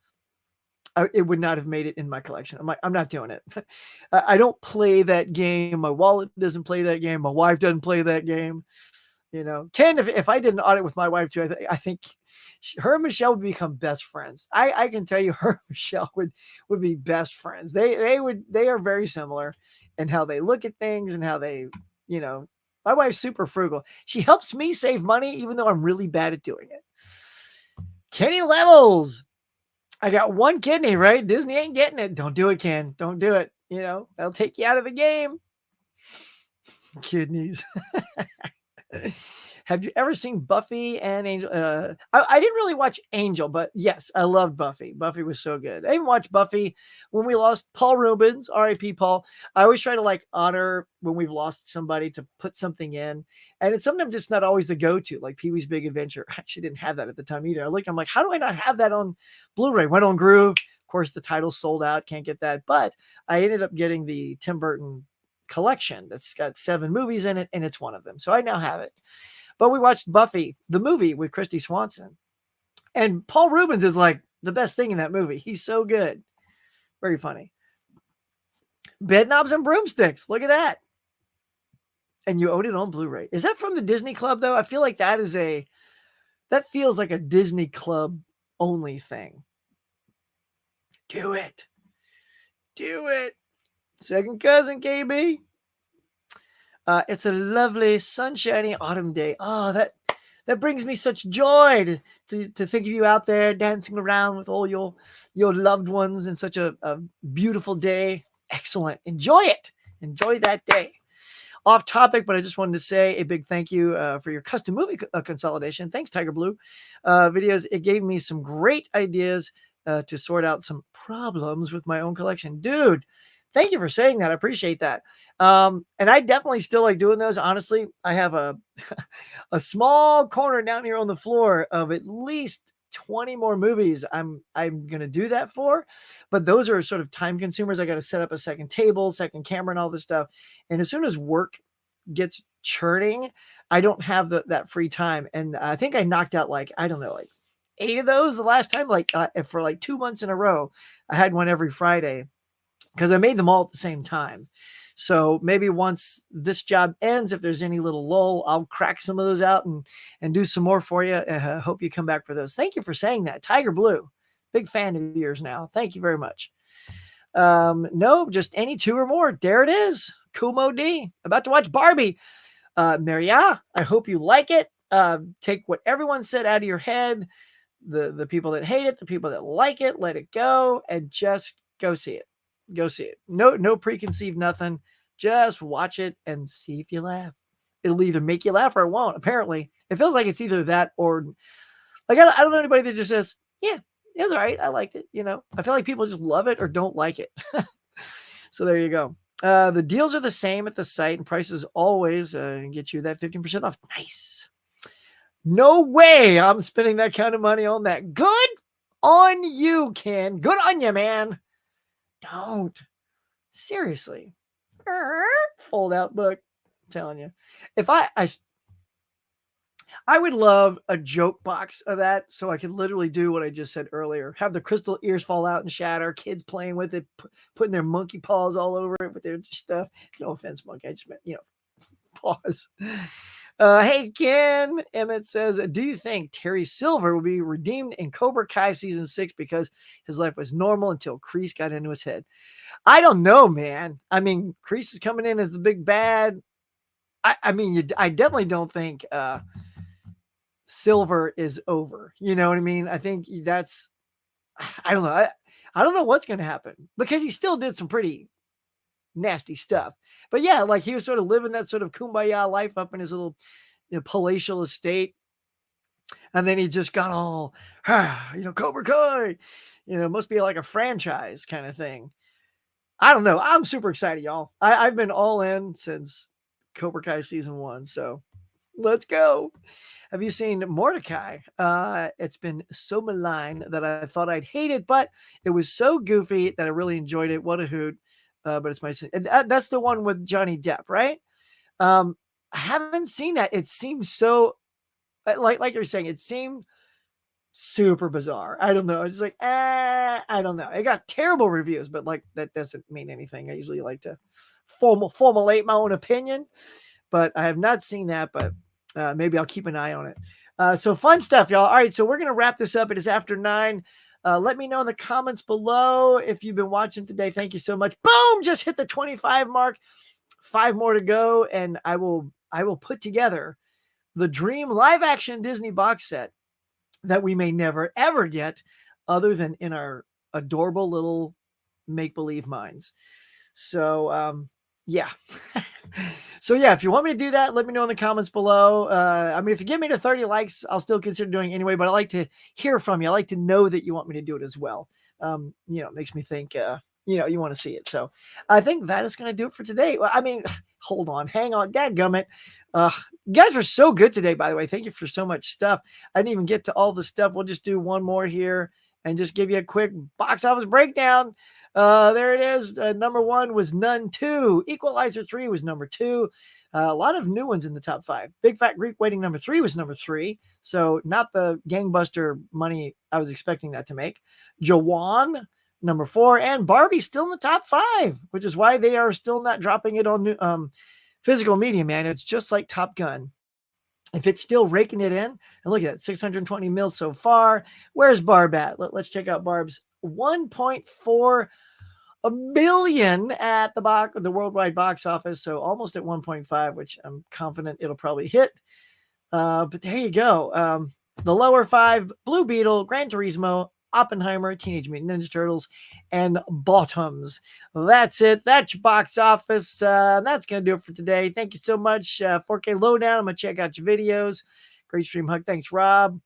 it would not have made it in my collection. I'm like, I'm not doing it. I don't play that game. My wallet doesn't play that game. My wife doesn't play that game. Ken, if I did an audit with my wife too, I think her and Michelle would become best friends. I can tell you, her and Michelle would be best friends. They are very similar in how they look at things and how they, my wife's super frugal. She helps me save money, even though I'm really bad at doing it. Kenny Levels. I got one kidney, right? Disney ain't getting it. Don't do it, Ken. Don't do it. That'll take you out of the game. Kidneys. Have you ever seen Buffy and Angel? I didn't really watch Angel, but yes, I loved Buffy. Buffy was so good. I even watched Buffy when we lost Paul Rubens, R.I.P. Paul. I always try to honor when we've lost somebody to put something in. And it's sometimes just not always the go-to, like Pee-wee's Big Adventure. I actually didn't have that at the time either. I'm like, how do I not have that on Blu-ray? Went on Groove. Of course, the title sold out. Can't get that. But I ended up getting the Tim Burton collection that's got 7 movies in it, and it's one of them. So I now have it. But we watched Buffy, the movie with Christy Swanson. And Paul Rubens is like the best thing in that movie. He's so good. Very funny. Bedknobs and Broomsticks. Look at that. And you own it on Blu-ray. Is that from the Disney Club, though? I feel like that feels like a Disney Club only thing. Do it. Do it. Second cousin, KB. It's a lovely, sunshiny autumn day. Oh, that brings me such joy to think of you out there dancing around with all your loved ones in such a beautiful day. Excellent. Enjoy it. Enjoy that day. Off topic, but I just wanted to say a big thank you for your custom movie consolidation. Thanks, Tiger Blue videos. It gave me some great ideas to sort out some problems with my own collection. Dude, thank you for saying that. I appreciate that. And I definitely still like doing those. Honestly, I have a a small corner down here on the floor of at least 20 more movies I'm gonna do that for, but those are sort of time consumers. I got to set up a second table, second camera, and all this stuff. And as soon as work gets churning, I don't have that free time. And I think I knocked out like, I don't know, like 8 of those the last time, like for like 2 months in a row. I had one every Friday because I made them all at the same time. So maybe once this job ends, if there's any little lull, I'll crack some of those out and do some more for you. I hope you come back for those. Thank you for saying that. Tiger Blue, big fan of yours now. Thank you very much. No, just any 2 or more. There it is. Kumo D. About to watch Barbie. Maria, I hope you like it. Take what everyone said out of your head. The people that hate it, the people that like it, let it go and just go see it. Go see it. No preconceived nothing. Just watch it and see if you laugh. It'll either make you laugh or it won't. Apparently, it feels like it's either that or like I don't know anybody that just says, "Yeah, it was all right. I liked it." You know, I feel like people just love it or don't like it. So there you go. The deals are the same at the site, and prices always get you that 15% off. Nice. No way I'm spending that kind of money on that. Good on you, Ken. Good on you, man. Don't. Seriously. Fold out book. I'm telling you. If I would love a joke box of that so I could literally do what I just said earlier. Have the crystal ears fall out and shatter, kids playing with it, putting their monkey paws all over it with their stuff. No offense, monkey. I just meant, pause. Hey, Ken. Emmett says, do you think Terry Silver will be redeemed in Cobra Kai season 6 because his life was normal until Kreese got into his head? I don't know, man. I mean, Kreese is coming in as the big bad. I definitely don't think Silver is over. You know what I mean? I think that's, I don't know. I don't know what's going to happen because he still did some pretty nasty stuff. But yeah, like he was sort of living that sort of kumbaya life up in his little palatial estate. And then he just got all, Cobra Kai, must be like a franchise kind of thing. I don't know. I'm super excited, y'all. I've been all in since Cobra Kai season 1. So let's go. Have you seen Mordecai? It's been so maligned that I thought I'd hate it, but it was so goofy that I really enjoyed it. What a hoot. But it's my, that's the one with Johnny Depp, right? I haven't seen that. It seems so like you're saying, it seemed super bizarre. I don't know. It's like, I don't know. It got terrible reviews, but like that doesn't mean anything. I usually like to formulate my own opinion, but I have not seen that, but maybe I'll keep an eye on it. So fun stuff, y'all. All right. So we're going to wrap this up. It is after 9. Let me know in the comments below if you've been watching today. Thank you so much. Boom! Just hit the 25 mark. 5 more to go, and I will put together the dream live action Disney box set that we may never ever get other than in our adorable little make-believe minds. So yeah. So yeah, if you want me to do that, let me know in the comments below. If you give me to 30 likes, I'll still consider doing it anyway, but I like to hear from you. I like to know that you want me to do it as well. It makes me think, you want to see it. So I think that is going to do it for today. Well, hold on, hang on, dadgummit. You guys were so good today, by the way. Thank you for so much stuff. I didn't even get to all the stuff. We'll just do one more here and just give you a quick box office breakdown. There it is. Number 1 was Nun 2. Equalizer 3 was number 2. A lot of new ones in the top 5. Big Fat Greek Wedding number 3 was number 3. So not the gangbuster money I was expecting that to make. Jawan number 4, and Barbie still in the top 5, which is why they are still not dropping it on new, physical media, man. It's just like Top Gun. If it's still raking it in, and look at that, 620 mil so far. Where's Barb at? Let's check out Barb's 1.4 billion at the worldwide box office. So almost at 1.5, which I'm confident it'll probably hit. But there you go. The lower five: Blue Beetle, Gran Turismo, Oppenheimer, Teenage Mutant Ninja Turtles, and Bottoms. That's it. That's your box office. That's going to do it for today. Thank you so much. 4K Lowdown. I'm going to check out your videos. Great stream, Hug. Thanks, Rob.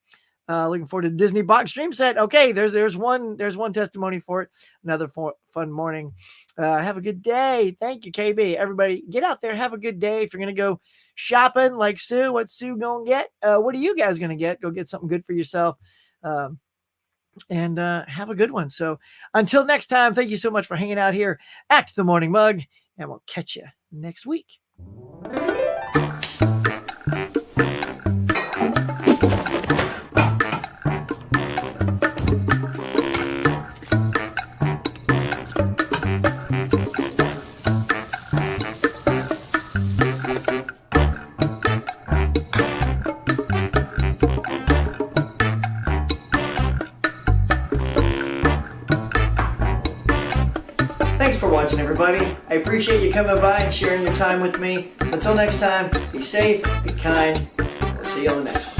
Looking forward to Disney box stream set. Okay, there's one testimony for it. Another fun morning. Have a good day. Thank you, KB. Everybody, get out there. Have a good day. If you're going to go shopping like Sue, what's Sue going to get? What are you guys going to get? Go get something good for yourself. And have a good one. So until next time, thank you so much for hanging out here at the Morning Mug, and we'll catch you next week. Thanks for watching, everybody. I appreciate you coming by and sharing your time with me. So until next time, be safe, be kind. I'll see you on the next one.